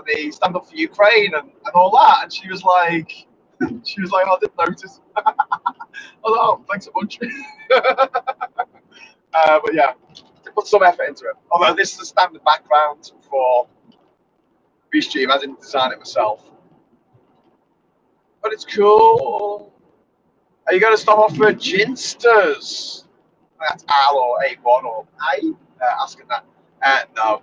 the stand up for Ukraine and all that? And she was like, oh, I didn't notice. Oh, thanks a bunch. But yeah, I put some effort into it. Although this is the standard background for Restream, I didn't design it myself. But it's cool. Are you going to stop off for Ginsters? That's Al or A1 or A? Asking that. No.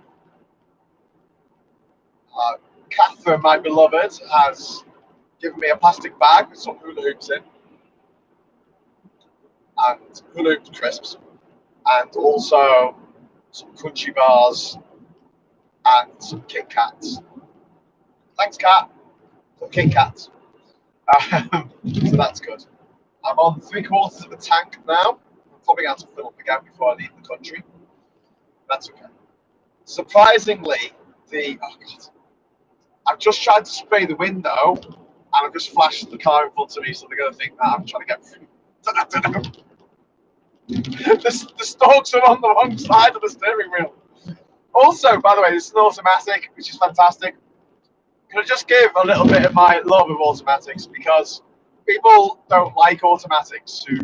Catherine, my beloved, has given me a plastic bag with some hula hoops in. And hula hoop crisps. and also some crunchy bars and some Kit Kats. Thanks, Cat. Some Kit Kats. So that's good. I'm on 3/4 of a tank now. I'm probably going to fill up again before I leave the country. That's okay. Surprisingly, I've just tried to spray the window and I've just flashed the car in front of me, so they're going to think that I'm trying to get through. I don't know. The stalks are on the wrong side of the steering wheel. Also, by the way, this is an automatic, which is fantastic. Can I just give a little bit of my love of automatics, because people don't like automatics who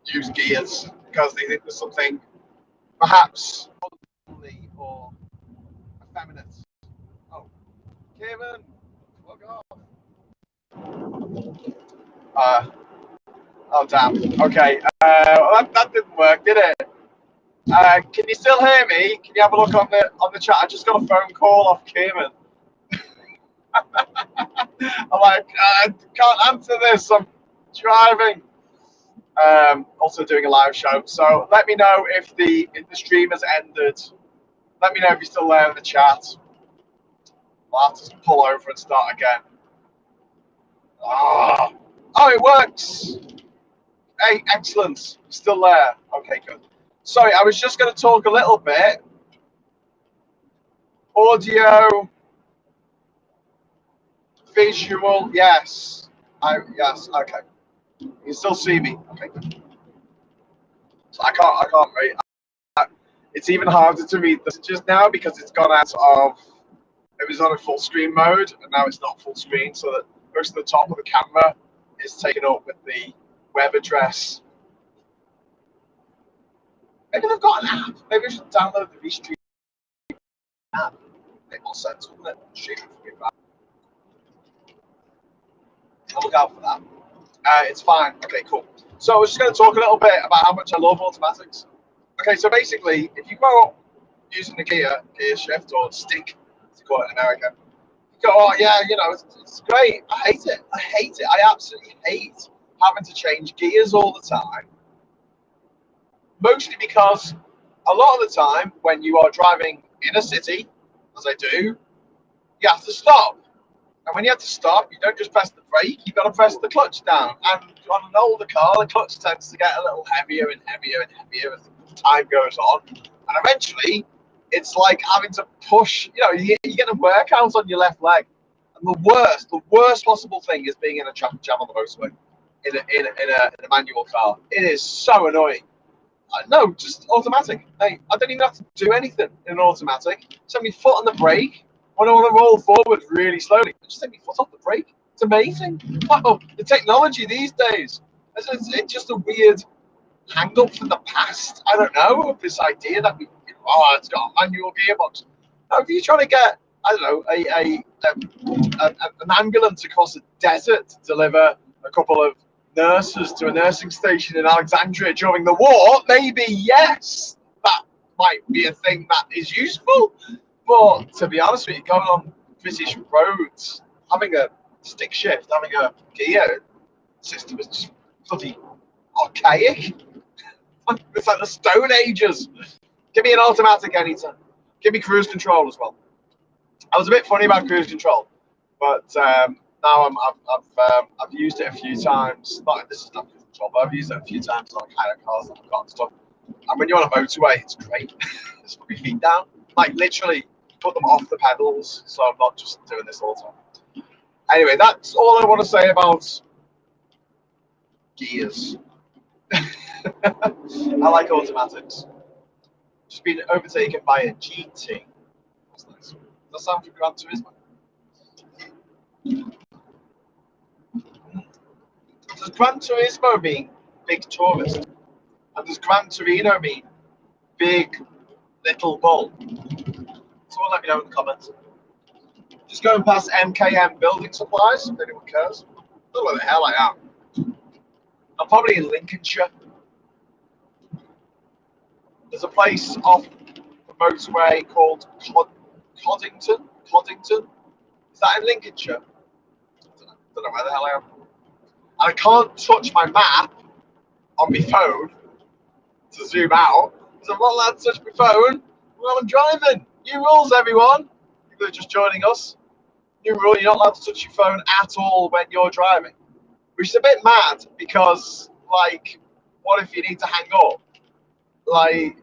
use gears because they think there's something perhaps unmanly or effeminate. Oh, Kevin, fuck off. Oh damn. Okay. Well, that didn't work, did it? Can you still hear me? Can you have a look on the chat? I just got a phone call off Kevin. I'm like, I can't answer this. I'm driving. Also doing a live show. So let me know if the stream has ended. Let me know if you're still there in the chat. I'll have to pull over and start again. Oh, it works. Hey, excellent. Still there. Okay, good. Sorry, I was just going to talk a little bit. Audio, visual, yes. Yes, okay. You can still see me. Okay, good. So I can't read. It's even harder to read this just now because it's gone out of. It was on a full screen mode, and now it's not full screen, so that most of the top of the camera is taken up with the web address. Maybe they've got an app. Maybe I should download the Restream app. Make more sense, wouldn't it? Streaming from your back. I'll look out for that. It's fine. Okay, cool. So I was just going to talk a little bit about how much I love automatics. Okay, so basically, if you grow up using the gear shift or stick, as you call it in America, you go, oh yeah, you know, it's great. I hate it. I absolutely hate having to change gears all the time. Mostly because a lot of the time when you are driving in a city, as I do, you have to stop. And when you have to stop, you don't just press the brake, you've got to press the clutch down. And on an older car, the clutch tends to get a little heavier and heavier and heavier as time goes on. And eventually, it's like having to push, you know, you get a workout on your left leg. And the worst possible thing is being in a traffic jam on the motorway in a manual car. It is so annoying. No, just automatic. Hey, I don't even have to do anything in an automatic. Set my foot on the brake. When I want to roll forward really slowly, just take my foot off the brake. It's amazing. Wow, the technology these days. It's just a weird hang-up from the past. I don't know, of this idea that it's got a manual gearbox. Now, if you're trying to get, I don't know, an ambulance across a desert to deliver a couple of nurses to a nursing station in Alexandria during the war, maybe yes, that might be a thing that is useful. But to be honest with you, going on British roads, having a stick shift, having a gear system is just bloody archaic. It's like the Stone Ages. Give me an automatic anytime. Give me cruise control as well. I was a bit funny about cruise control, but now I've used it a few times. This is not cruise control, but I've used it a few times on kind of cars that I've got and stuff. And when you're on a motorway, it's great. Just put your feet down, like literally put them off the pedals, so I'm not just doing this all the time. Anyway, that's all I want to say about gears. I like automatics. Just been overtaken by a GT. That's nice. Does that sound from Gran Turismo? Does Gran Turismo mean big tourist? And does Gran Torino mean big little bull? Someone let me know in the comments. Just going past MKM Building Supplies, if anyone cares. I don't know where the hell I am. I'm probably in Lincolnshire. There's a place off the motorway called Coddington. Is that in Lincolnshire? I don't know where the hell I am. And I can't touch my map on my phone to zoom out. So I'm not allowed to touch my phone while I'm driving. New rules, everyone. People are just joining us. New rule: you're not allowed to touch your phone at all when you're driving, which is a bit mad because, like, what if you need to hang up? Like,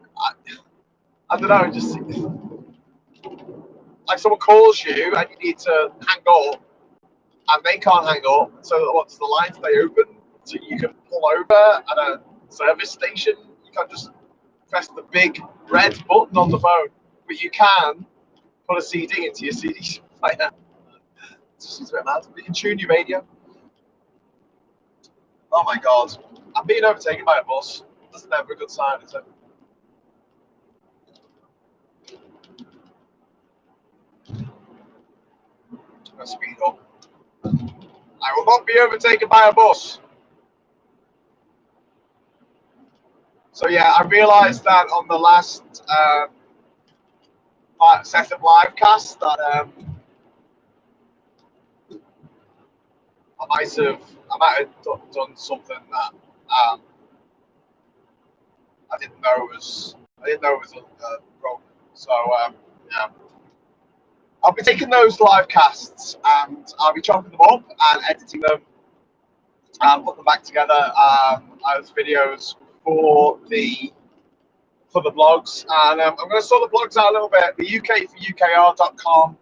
I don't know, just like someone calls you and you need to hang up and they can't hang up, so what's the line stay open so you can pull over at a service station? You can't just press the big red button on the phone, but you can put a CD into your CD player. It's just a bit mad. You can tune your radio. Oh my god, I'm being overtaken by a bus. That's never a good sign, is it? I'm gonna speed up. I will not be overtaken by a bus. So yeah, I realised that on the last set of live casts that I might have done something that I didn't know was a problem. So yeah, I'll be taking those live casts and I'll be chopping them up and editing them and put them back together as videos for the blogs. And I'm going to sort the blogs out a little bit. The UK4UKR.com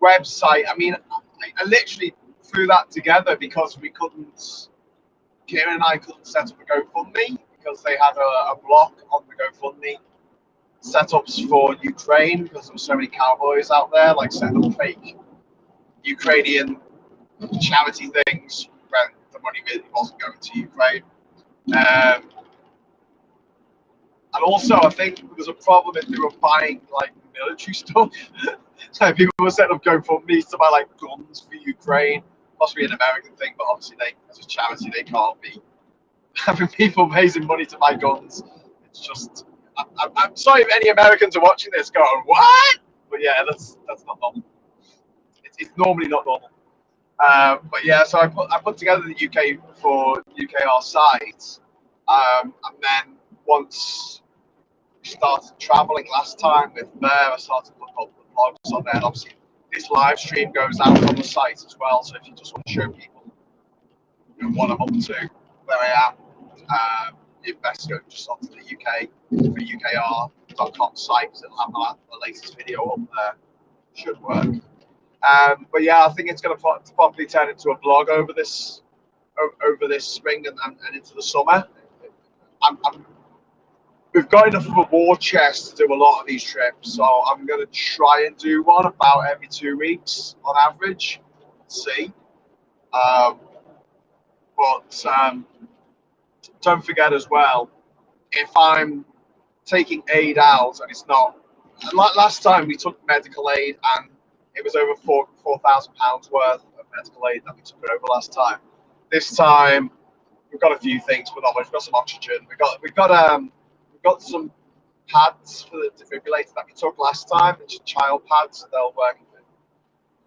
website. I mean, I literally threw that together because we couldn't. Kieran and I couldn't set up a GoFundMe because they had a block on the GoFundMe setups for Ukraine because there were so many cowboys out there, like setting up fake Ukrainian charity things when the money really wasn't going to Ukraine. And also, I think there was a problem if they were buying like military stuff. So people were setting up GoFundMes to buy like guns for Ukraine. Must be an American thing, but obviously they, as a charity, they can't be having people raising money to buy guns. It's just, I'm sorry if any Americans are watching this going, what? But yeah, that's not normal. It's normally not normal. But yeah, so I put together the UK4UKR site, and then once we started traveling last time with Bear, I started putting up the blogs on there. And obviously, this live stream goes out on the site as well. So if you just want to show people what I'm up to, where I am, you best go just onto the UK4UKR.com site because it'll have the latest video up there. Should work. But yeah, I think it's going to probably turn into a blog over this spring and into the summer. We've got enough of a war chest to do a lot of these trips, so I'm going to try and do one about every 2 weeks on average. See, but don't forget as well, if I'm taking aid out and it's not like last time we took medical aid and it was over £4,000 worth of medical aid that we took over last time. This time we've got a few things, but not much. We've got some oxygen. We've got some pads for the defibrillator that we took last time, which are child pads. So they'll work.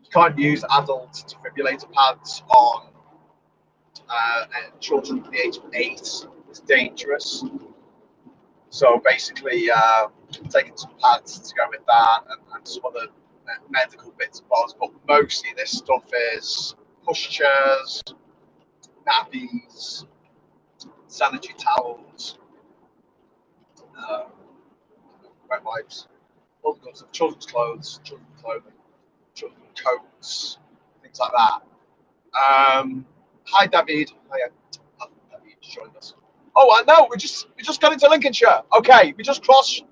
You can't use adult defibrillator pads on children under the age of 8. It's dangerous. So basically, taking some pads to go with that and some other medical bits and bobs, but mostly this stuff is pushchairs, nappies, sanitary towels, wet wipes, all sorts of children's clothes, children's clothing, children's coats, things like that. Hi, David. Hiya. Oh, David joined us. Oh, I know. We just got into Lincolnshire. Okay, we just crossed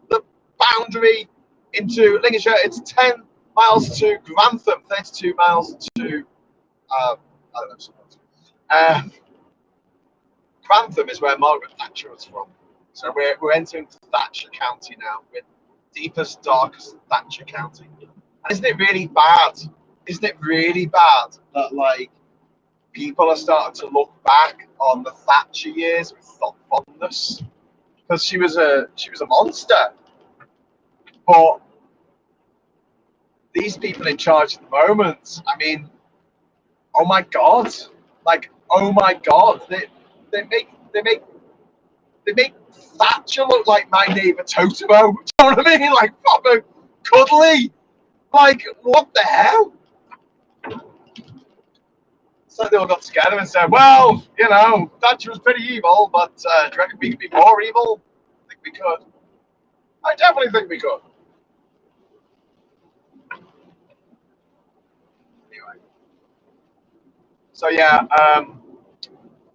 the boundary into Lincolnshire. It's 10 miles to Grantham, 32 miles to I don't know. Grantham is where Margaret Thatcher was from. So we're entering Thatcher County now. We're deepest, darkest Thatcher County. And isn't it really bad? Isn't it really bad that like people are starting to look back on the Thatcher years with fondness? Because she was a monster. But these people in charge at the moment, I mean, oh my god, like oh my god, they make Thatcher looked like my neighbour Totoro. Do you know what I mean? Like proper cuddly. Like, what the hell? So they all got together and said, well, you know, Thatcher was pretty evil, but do you reckon we could be more evil? I think we could. I definitely think we could. Anyway. So yeah,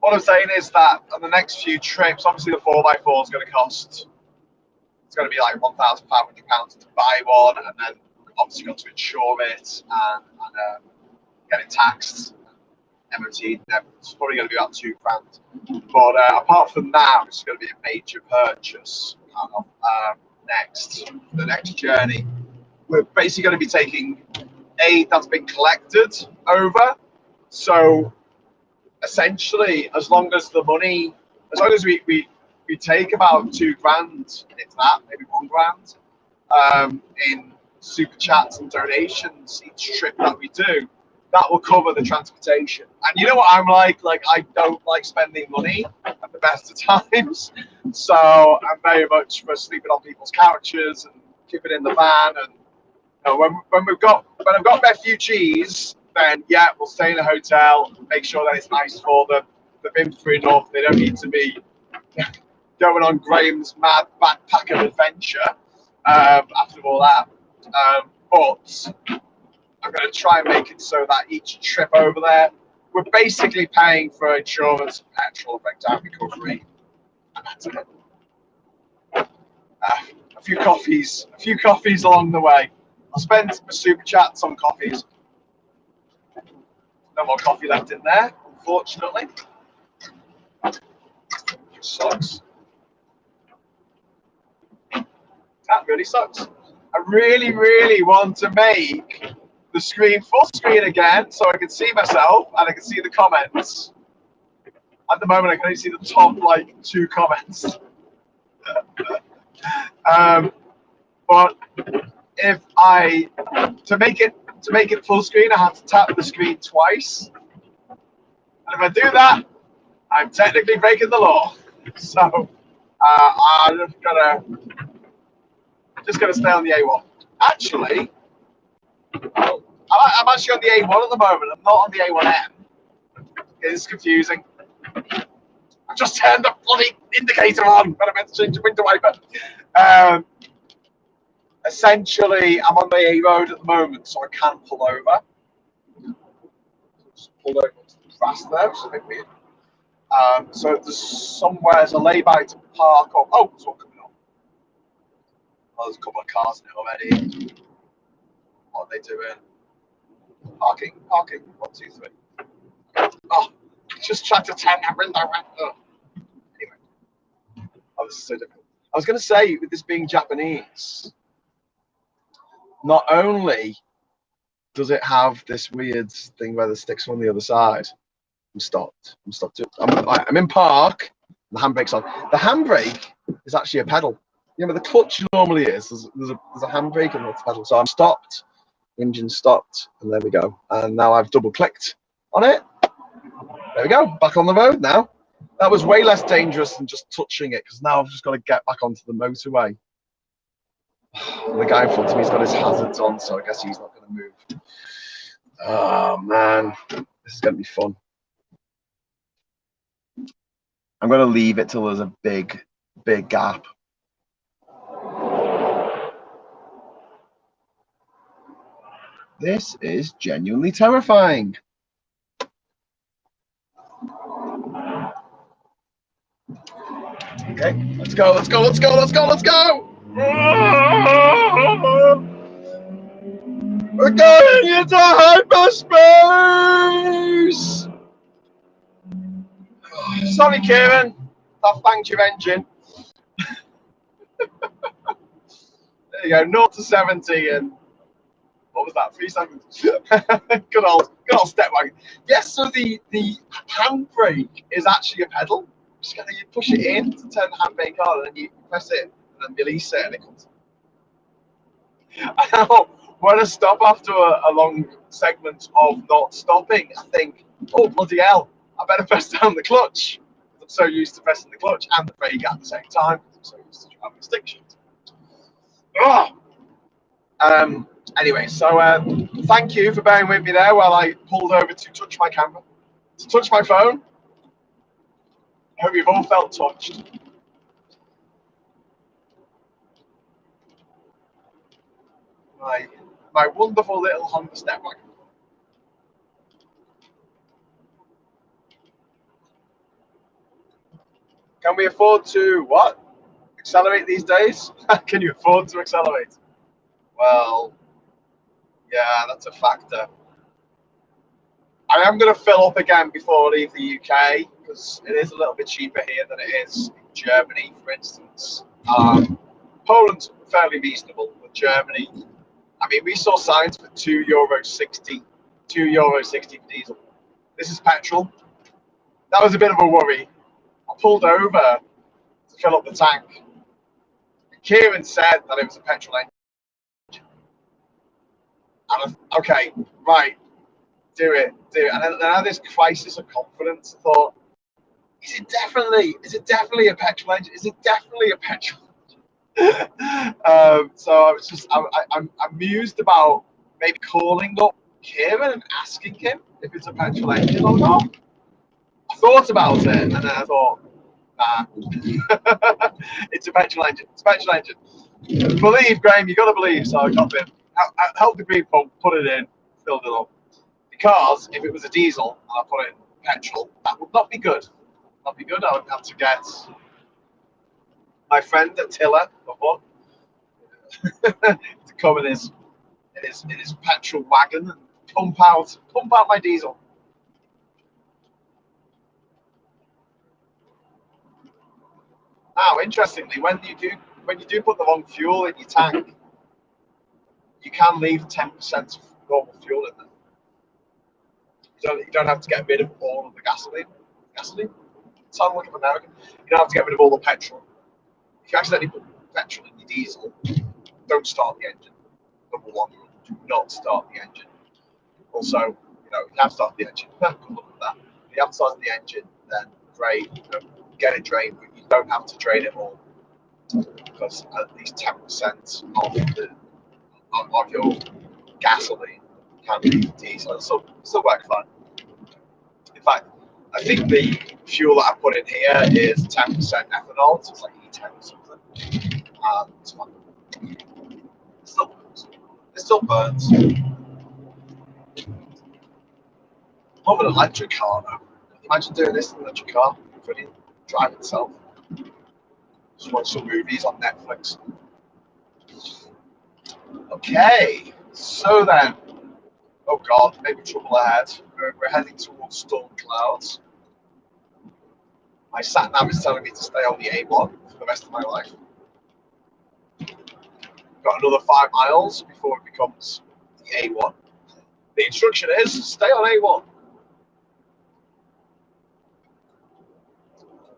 what I'm saying is that on the next few trips, obviously the 4x4 is going to cost, it's going to be like £1,500 to buy one, and then obviously got to insure it and get it taxed. MOT, it's probably going to be about £2,000. But apart from that, it's going to be a major purchase kind of the next journey. We're basically going to be taking aid that's been collected over. So essentially, as long as we take about £2,000, if that, maybe £1,000, in super chats and donations each trip that we do, that will cover the transportation. And you know what I'm like? Like, I don't like spending money at the best of times. So I'm very much for sleeping on people's couches and keeping in the van. And you know, when I've got refugees, then yeah, we'll stay in a hotel, make sure that it's nice for them. They've been through enough. They don't need to be going on Graham's mad backpacker adventure after all that. But I'm going to try and make it so that each trip over there, we're basically paying for insurance, petrol, breakdown recovery, and that's it. A few coffees along the way. I'll spend my super chats on coffees. No more coffee left in there, unfortunately. Which sucks. That really sucks. I really, really want to make the screen full screen again so I can see myself and I can see the comments. At the moment, I can only see the top like 2 comments. But if to make it full screen, I have to tap the screen twice. And if I do that, I'm technically breaking the law. So I'm just gonna stay on the A1. Actually, I'm actually on the A1 at the moment. I'm not on the A1M. It's confusing. I just turned the bloody indicator on when I meant to change the window wiper. Essentially, I'm on the A road at the moment, so I can pull over. Just pull over to the grass there, which is a bit weird. So there's a lay-by to park up. Oh, there's one coming up. Oh, there's a couple of cars in it already. What are they doing? Parking. 1, 2, 3. Oh, just tried to turn that window. Oh. Anyway, this is so difficult. I was going to say, with this being Japanese, not only does it have this weird thing where the sticks are on the other side. I'm stopped. I'm in park. The handbrake's on. The handbrake is actually a pedal. You know, the clutch normally is. There's a handbrake and it's a pedal. So I'm stopped. Engine stopped, and there we go. And now I've double clicked on it. There we go. Back on the road now. That was way less dangerous than just touching it, because now I've just got to get back onto the motorway. The guy in front of me's got his hazards on, so I guess he's not going to move. Oh man, this is going to be fun. I'm going to leave it till there's a big gap. This is genuinely terrifying. Okay, let's go. We're going into hyperspace! Sorry, Kieran. I've banged your engine. There you go, 0 to 70 in, what was that, 3 seconds? good old step wagon. Yes, so the handbrake is actually a pedal. Just you push it in to turn the handbrake on, and then you press it and then release it, and it comes. I know, when I stop after a long segment of not stopping, I think, oh bloody hell, I better press down the clutch. I'm so used to pressing the clutch and the brake at the same time. I'm so used to driving stick shift. Oh! Anyway, so thank you for bearing with me there while I pulled over to touch my camera, to touch my phone. I hope you've all felt touched. My wonderful little Honda Stepwagon. Can we afford to what? Accelerate these days? Can you afford to accelerate? Well, yeah, that's a factor. I am going to fill up again before I leave the UK because it is a little bit cheaper here than it is in Germany, for instance. Poland's fairly reasonable, but Germany, I mean, we saw signs for €2.60, €2.60 for diesel. This is petrol. That was a bit of a worry. I pulled over to fill up the tank. Kieran said that it was a petrol engine. And okay, right, do it. And then I had this crisis of confidence. I thought, is it definitely a petrol engine? Is it definitely a petrol engine? So I was just, I'm amused about maybe calling up Kieran and asking him if it's a petrol engine or not. I thought about it, and then I thought, nah, it's a petrol engine. It's a petrol engine. Believe, Graham, you got to believe. So I got him. Help the green pump, put it in, filled it up. Because if it was a diesel and I put it in petrol, that would not be good. Not be good. I would have to get my friend at Tiller to come in his petrol wagon and pump out my diesel. Now, interestingly, when you do put the wrong fuel in your tank, you can leave 10% of normal fuel in there. You don't have to get rid of all of the gasoline. Sound like an American. You don't have to get rid of all the petrol. If you accidentally put petrol in your diesel, don't start the engine. Number one rule: do not start the engine. Also, if you have started the engine, good luck with that. If you haven't started the engine, then great, get it drained, but you don't have to drain it all because at least 10% of your gasoline can be diesel. So still work fine. In fact, I think the fuel that I put in here is 10% ethanol, so it's like E10 or something. It's fine. It still burns. Love an electric car though. Imagine doing this in an electric car. Brilliant. Drive itself. Just watch some movies on Netflix. Okay, so then, oh god, maybe trouble ahead. We're heading towards storm clouds. My sat nav is telling me to stay on the A1 for the rest of my life. Got another 5 miles before it becomes the A1. The instruction is stay on A1.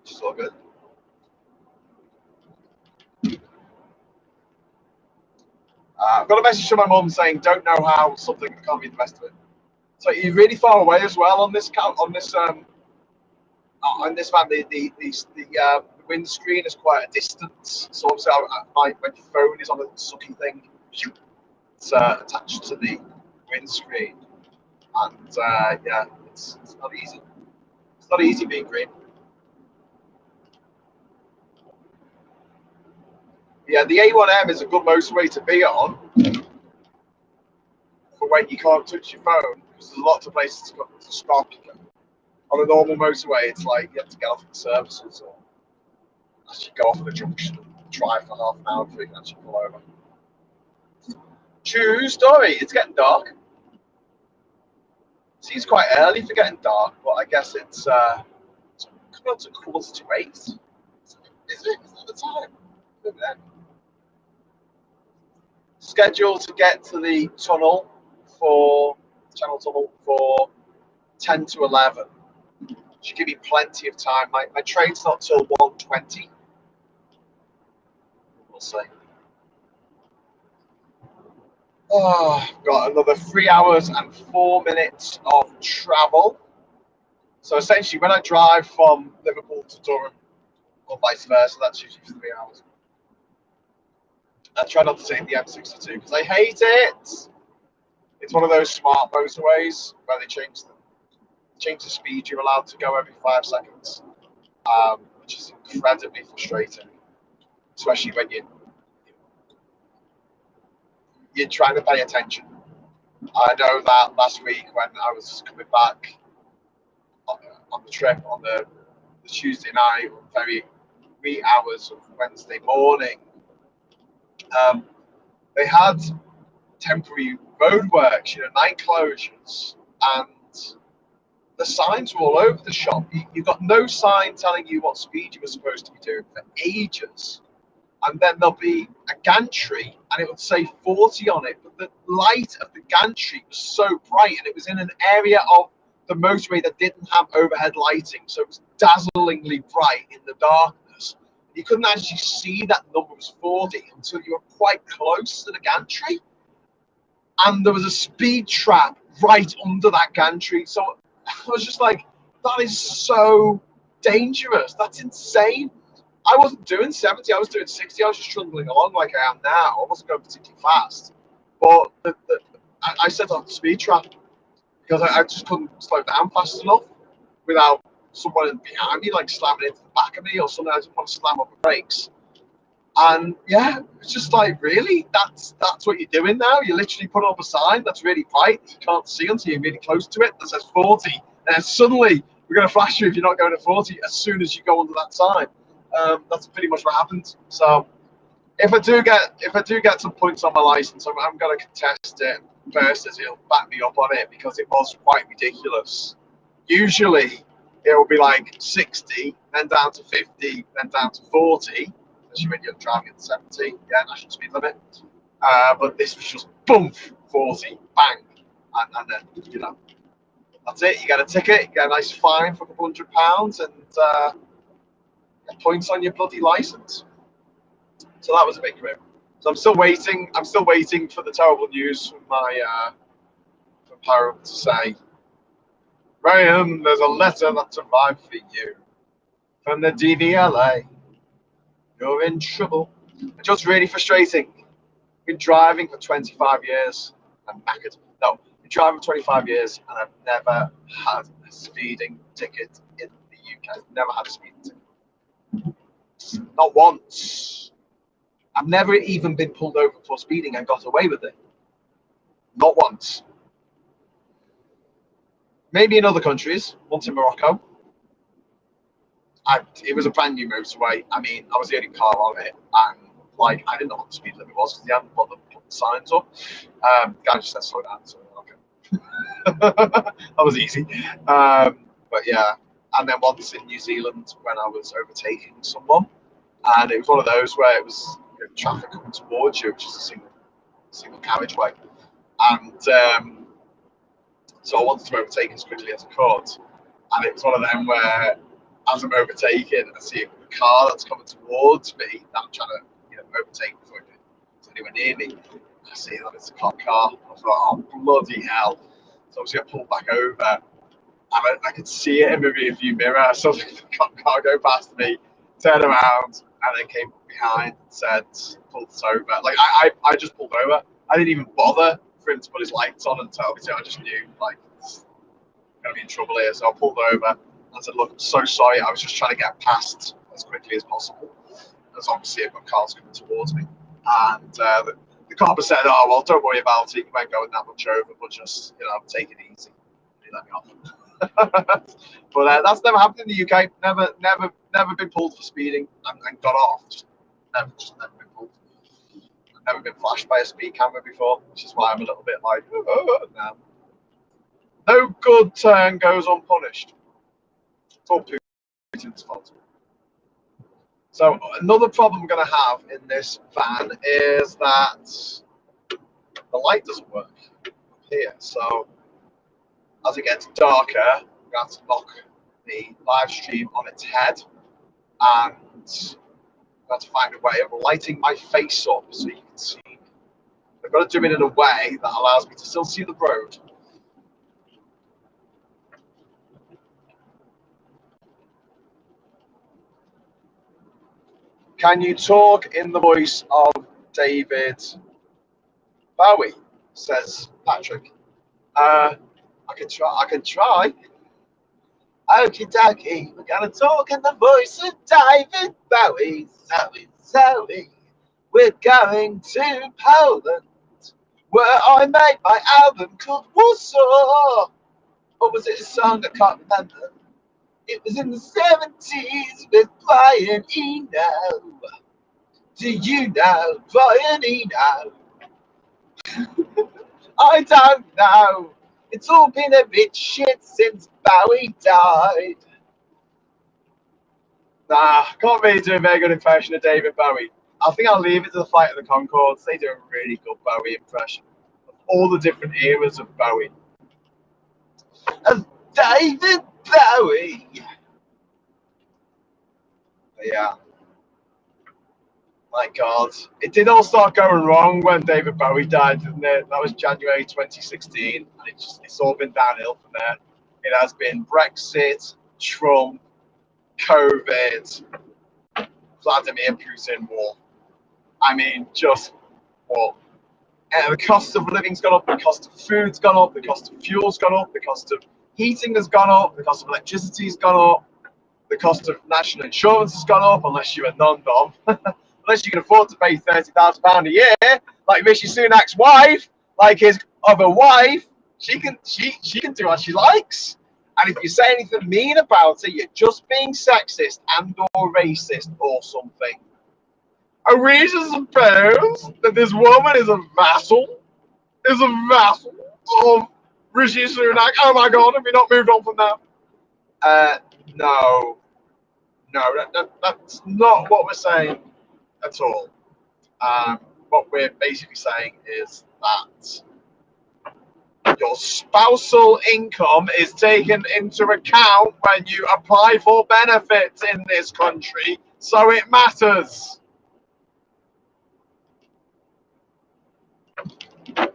Which is all good. I've got a message from my mum saying, "Don't know how something can't be the rest of it." So you're really far away as well on this van. The windscreen is quite a distance. So obviously, my phone is on a sucky thing. It's attached to the windscreen, and yeah, it's not easy. It's not easy being green. Yeah, the A1M is a good motorway to be on for when you can't touch your phone, because there's lots of places to stop. On a normal motorway, it's like you have to get off the services or actually go off the junction and drive for half an hour before you can actually pull over. True story. It's getting dark. Seems quite early for getting dark, but I guess it's coming up to 7:45. Is it? Is that the time? Look at that. Scheduled to get to the Channel Tunnel for 10 to 11. Should give me plenty of time. My train's not till 1:20. We'll see. Oh, got another 3 hours and 4 minutes of travel. So essentially, when I drive from Liverpool to Durham, or vice versa, that's usually 3 hours. I try not to take the M62 because I hate it. It's one of those smart motorways where they change the speed you're allowed to go every 5 seconds, which is incredibly frustrating, especially when you're trying to pay attention. I know that last week when I was coming back on the trip on the Tuesday night, very wee hours of Wednesday morning, they had temporary roadworks, night closures, and the signs were all over the shop. You got no sign telling you what speed you were supposed to be doing for ages. And then there'll be a gantry and it would say 40 on it, but the light of the gantry was so bright and it was in an area of the motorway that didn't have overhead lighting, so it was dazzlingly bright in the darkness. You couldn't actually see that the number was 40 until you were quite close to the gantry, and there was a speed trap right under that gantry. So I was just like, that is so dangerous, that's insane. I wasn't doing 70, I was doing 60. I was just trundling along like I am now. I wasn't going particularly fast. But I set off the speed trap because I just couldn't slow down fast enough without someone behind me like slamming into the back of me or something. I just want to slam up the brakes. And yeah, it's just like, really? That's what you're doing now? You literally put up a sign that's really bright that you can't see until you're really close to it that says 40. And then suddenly we're going to flash you if you're not going at 40 as soon as you go under that sign. That's pretty much what happened. So if I do get some points on my license, I'm going to contest it first, as he'll back me up on it, because it was quite ridiculous. Usually it will be like 60, then down to 50, then down to 40, especially when you're driving at 70, national speed limit. But this was just boom, 40, bang, and then that's it. You get a ticket, you get a nice fine for a couple £100, and points on your bloody license. So that was a big rip. So I'm still waiting. I'm still waiting for the terrible news from my from parent to say, Graham, there's a letter that's arrived for you from the DVLA. You're in trouble. It's just really frustrating. Been driving for 25 years. I'm knackered. No, been driving for 25 years, and I've never had a speeding ticket in the UK. Never had a speeding ticket. Not once. I've never even been pulled over for speeding and got away with it. Not once. Maybe in other countries, once in Morocco. It was a brand new motorway. I mean, I was the only car on it, and like I didn't know what the speed limit was because they hadn't bothered putting signs up. Guy just said slow down, so okay. That was easy. But yeah, and then once in New Zealand when I was overtaking someone, and it was one of those where it was traffic coming towards you, which is a single carriageway, and so I wanted to overtake as quickly as I could, and it was one of them where, as I'm overtaking, I see a car that's coming towards me that I'm trying to overtake before it's anywhere near me. I see that it's a cop car. I thought, oh bloody hell! So obviously I pulled back over, and I could see it in the rearview mirror. I saw the cop car go past me, turn around, and then came behind and said, pulled us over. Like I just pulled over. I didn't even bother for him to put his lights on and tell me to. I just knew like I'm gonna be in trouble here. So I pulled over and I said, look, I'm so sorry. I was just trying to get past as quickly as possible. Because obviously I've got cars coming towards me. And the cop said, oh well, don't worry about it. You won't go that much over, but just take it easy. And he let me off. But that's never happened in the UK. Never been pulled for speeding and got off. Just never been pulled. I've never been flashed by a speed camera before, which is why I'm a little bit like, no good turn goes unpunished. It's all Putin's fault. So another problem I'm going to have in this van is that the light doesn't work up here. So as it gets darker, I'm going to have to knock the live stream on its head, and I've got to find a way of lighting my face up so you can see me. I've got to do it in a way that allows me to still see the road, Can you talk in the voice of David Bowie? Says Patrick. I can try. I can try. Okie dokie, we're gonna talk in the voice of David Bowie. Zoe. We're going to Poland, where I made my album called Warsaw. What was it, a song? I can't remember. It was in the 70s with Brian Eno. Do you know Brian Eno? I don't know. It's all been a bit shit since Bowie died. Nah, can't really do a very good impression of David Bowie. I think I'll leave it to the Flight of the Conchords. They do a really good Bowie impression of all the different eras of Bowie. Of David Bowie. But yeah. My God. It did all start going wrong when David Bowie died, didn't it? That was January 2016. And it's all been downhill from there. It has been Brexit, Trump, COVID, Vladimir Putin war. I mean, just what? The cost of living's gone up, the cost of food's gone up, the cost of fuel's gone up, the cost of heating has gone up, the cost of electricity's gone up, the cost of national insurance has gone up, unless you're a non-dom. Unless you can afford to pay £30,000 a year, like Rishi Sunak's wife, like his other wife, she can do what she likes. And if you say anything mean about it, you're just being sexist and or racist or something. Are we to suppose that this woman is a vassal of Rishi Sunak? Oh my God, have you not moved on from that? No, that's not what we're saying at all. What we're basically saying is that your spousal income is taken into account when you apply for benefits in this country, so it matters.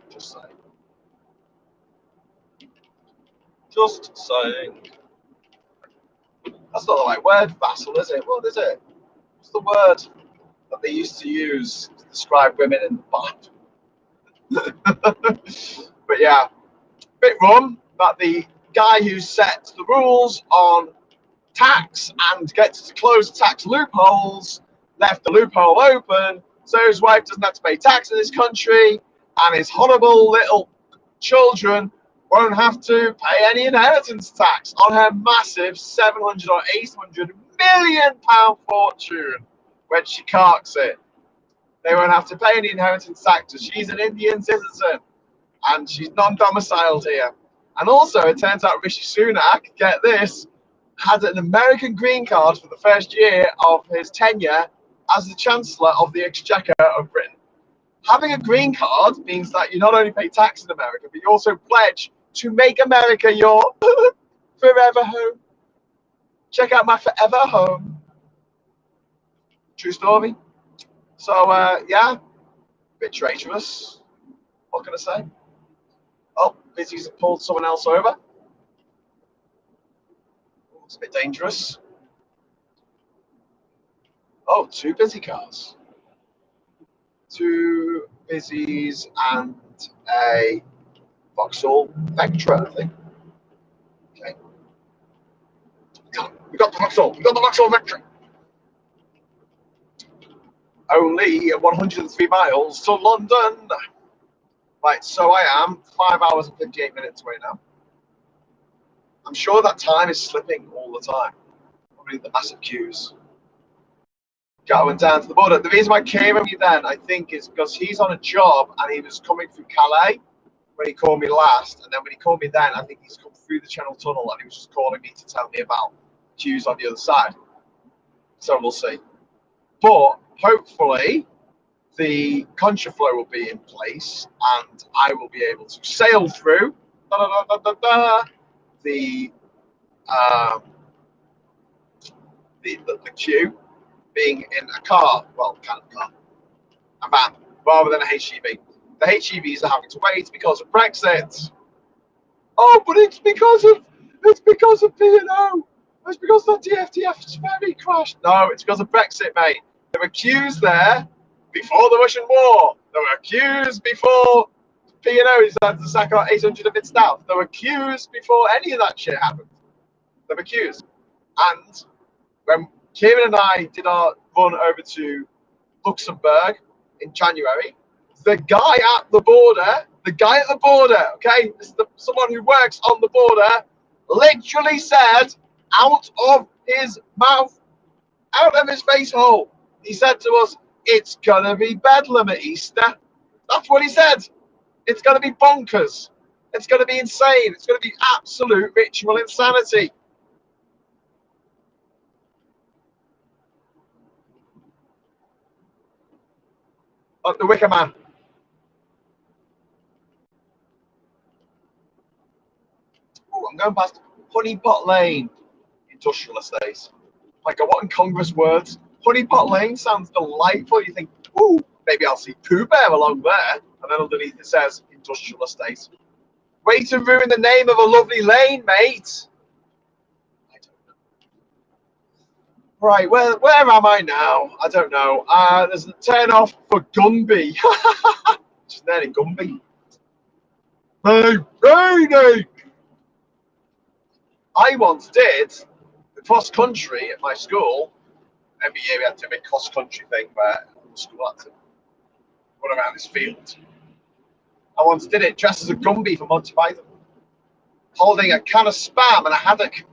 Just saying. Just saying. That's not the right word, vassal, is it? What is it? What's the word that they used to use to describe women in the Bible? But yeah, bit rum that the guy who sets the rules on tax and gets to close tax loopholes left the loophole open so his wife doesn't have to pay tax in this country and his horrible little children won't have to pay any inheritance tax on her massive 700 or 800 million pound fortune when she carks it. They won't have to pay any inheritance tax because she's an Indian citizen and she's non-domiciled here. And also, it turns out Rishi Sunak, get this, had an American green card for the first year of his tenure as the Chancellor of the Exchequer of Britain. Having a green card means that you not only pay tax in America, but you also pledge to make America your forever home. Check out my forever home. True story. So, yeah, a bit traitorous. What can I say? Oh, Busy's pulled someone else over. It's a bit dangerous. Oh, two busy cars. Two Busies and a Vauxhall Vectra, I think. Okay. We got the Vauxhall. We got the Vauxhall Vectra. Only 103 miles to London. Right, so I am 5 hours and 58 minutes away now. I'm sure that time is slipping all the time. Probably the massive queues. Going down to the border. The reason why came with me then, I think, is because he's on a job and he was coming through Calais when he called me last. And then when he called me then, I think he's come through the Channel Tunnel and he was just calling me to tell me about queues on the other side. So we'll see. But hopefully the contraflow will be in place and I will be able to sail through the queue, being in a car, well, kind of car, a van, rather than a HGV. The HGVs are having to wait because of Brexit. Oh, but it's because of P&O. It's because the DFDF ferry crashed. No, it's because of Brexit, mate. There were queues there before the Russian war. There were queues before P&O decided to sack out 800 of its staff. There were queues before any of that shit happened. There were queues. And when Kieran and I did our run over to Luxembourg in January, the guy at the border, okay, this is someone who works on the border, literally said out of his mouth, out of his face hole, he said to us, "It's gonna be bedlam at Easter." That's what he said. It's gonna be bonkers. It's gonna be insane. It's gonna be absolute ritual insanity. The Wicker Man. Ooh, I'm going past Honeypot Lane industrial estate. Like, what incongruous words. Honeypot Lane sounds delightful. You think, ooh, maybe I'll see Pooh Bear along there. And then underneath it says industrial estate. Way to ruin the name of a lovely lane, mate. I don't know. Right, where am I now? I don't know. There's a turn off for Gumby. Just there in Gumby. Hey, Brady! I once did the cross country at my school. Every year we had to do a big cross country thing where the school had to run around this field. I once did it dressed as a Gumby for Monty Python, holding a can of Spam and a haddock.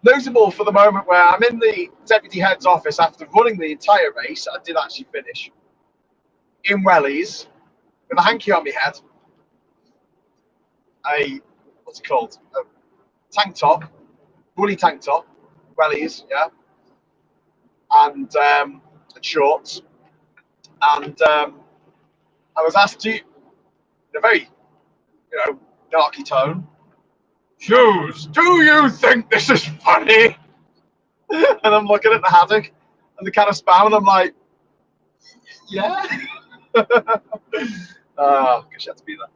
Notable for the moment where I'm in the deputy head's office after running the entire race. I did actually finish in wellies with a hanky on my head, what's it called? A tank top, woolly tank top, wellies, yeah, and shorts. And I was asked to, in a very, narky tone, "Shoes, do you think this is funny?" And I'm looking at the haddock and the can of Spam, and I'm like, yeah. Oh, gosh, you had to be there.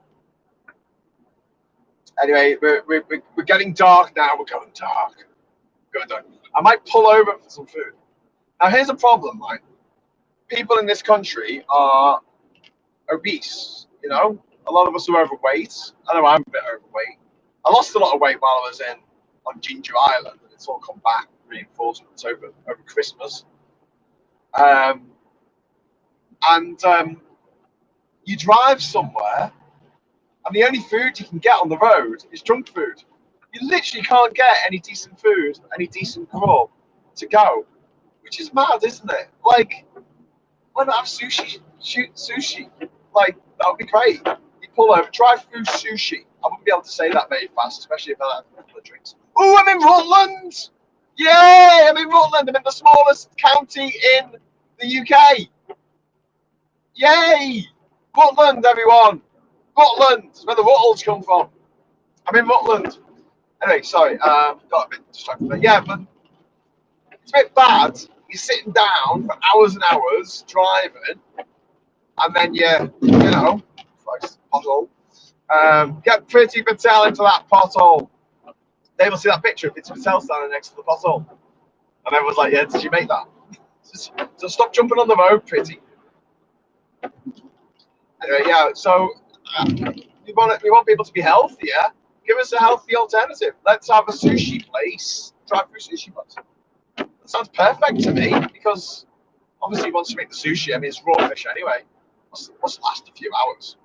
Anyway, we're getting dark now. We're going dark. I might pull over for some food. Now, here's a problem, right? People in this country are obese, A lot of us are overweight. I know I'm a bit overweight. I lost a lot of weight while I was on Ginger Island, and it's all come back, reinforcements over Christmas. You drive somewhere, and the only food you can get on the road is junk food. You literally can't get any decent food, any decent grub to go, which is mad, isn't it? Like, why not have sushi? Shoot sushi. Like, that would be great. You pull over, drive-through sushi. I wouldn't be able to say that very fast, especially if I had a couple of drinks. Oh, I'm in Rutland! Yay! I'm in Rutland. I'm in the smallest county in the UK. Yay! Rutland, everyone. Rutland, where the Ruttles come from. I'm in Rutland. Anyway, sorry, got a bit distracted there. Yeah, but it's a bit bad. You're sitting down for hours and hours driving, and then Christ, pothole. Get Pretty Patel into that pothole. They will see that picture of Pretty Patel standing next to the pothole. And everyone's like, yeah, did you make that? So stop jumping on the road, Pretty. Anyway, yeah, so we want people to be healthier. Give us a healthy alternative. Let's have a sushi place, drive-through sushi place. That sounds perfect to me, because obviously once you make the sushi, I mean, it's raw fish anyway. Must last a few hours.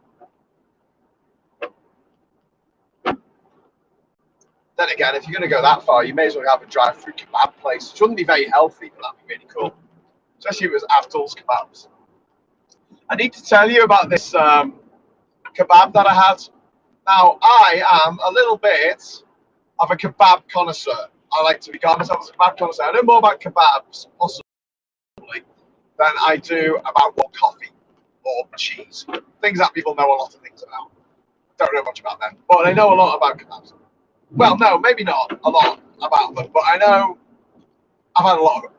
Then again, if you're going to go that far, you may as well have a drive-through kebab place. It wouldn't be very healthy, but that'd be really cool. Especially if it was Avdol's kebabs. I need to tell you about this kebab that I had. Now, I am a little bit of a kebab connoisseur. I like to regard myself as a kebab connoisseur. I know more about kebabs, possibly, than I do about what coffee or cheese. Things that people know a lot of things about. Don't know much about them, but I know a lot about kebabs. Well, no, maybe not a lot about them, but I know I've had a lot of them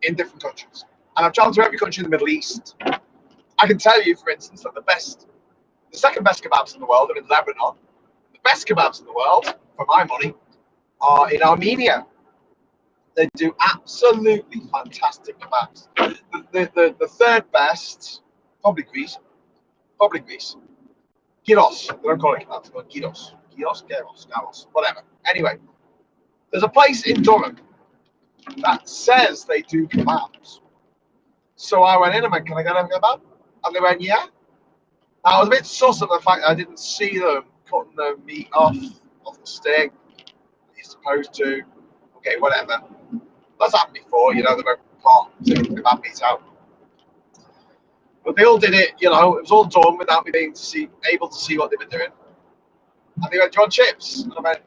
in different countries. And I've traveled to every country in the Middle East. I can tell you, for instance, that the second best kebabs in the world are in Lebanon. The best kebabs in the world, for my money, are in Armenia. They do absolutely fantastic kebabs. The third best, probably Greece. Probably Greece. Gyros. They don't call it kebabs, they call it gyros. Gyros, whatever. Anyway, there's a place in Durham that says they do kebabs. So I went in and went, can I get a kebab? And they went, yeah. Now, I was a bit sus at the fact that I didn't see them cutting the meat off the stick. You're supposed to. Okay, whatever. That's happened before, you know, they were pot, taking the kebab meat out. But they all did it, you know, it was all done without me being able to see what they were doing. And they went, do you want chips? And I went,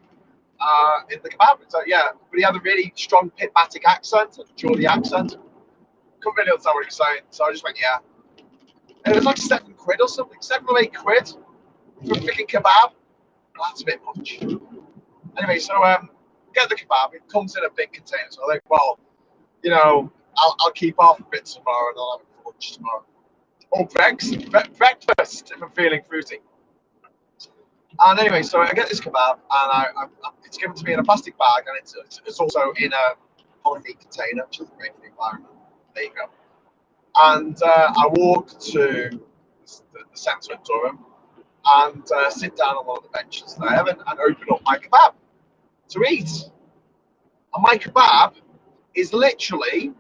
in the kebab. So yeah, but he had a really strong Pitmatic accent, a Geordie accent. Couldn't really understand what he was saying, so I just went, yeah. And it was like £7 or something, £7 or £8 for a freaking kebab. That's a bit much. Anyway, so get the kebab. It comes in a big container. So I think, well, you know, I'll keep off a bit tomorrow and I'll have it for lunch tomorrow. Or breakfast if I'm feeling fruity. And anyway, so I get this kebab and it's given to me in a plastic bag, and it's also in a polythene container, which is great for the environment. There you go. And I walk to the centre of Durham and sit down on one of the benches there and open up my kebab to eat. And my kebab is literally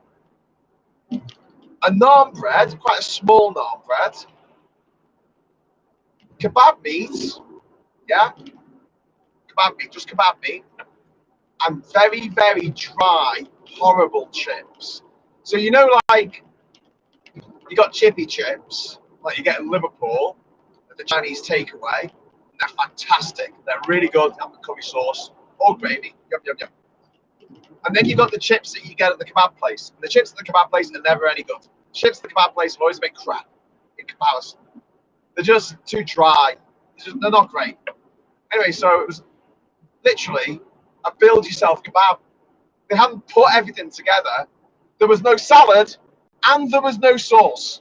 a naan bread, quite a small naan bread, kebab meat, yeah, kebab meat, just kebab meat, and very, very dry, horrible chips. So, you know, like, you got chippy chips, like you get in Liverpool at the Chinese takeaway, and they're fantastic. They're really good, have the curry sauce, or gravy, yum, yum, yum. And then you've got the chips that you get at the kebab place. And the chips at the kebab place are never any good. Chips at the kebab place have always been crap in comparison. They're just too dry. They're not great. Anyway, so it was literally a build yourself kebab. They hadn't put everything together. There was no salad and there was no sauce.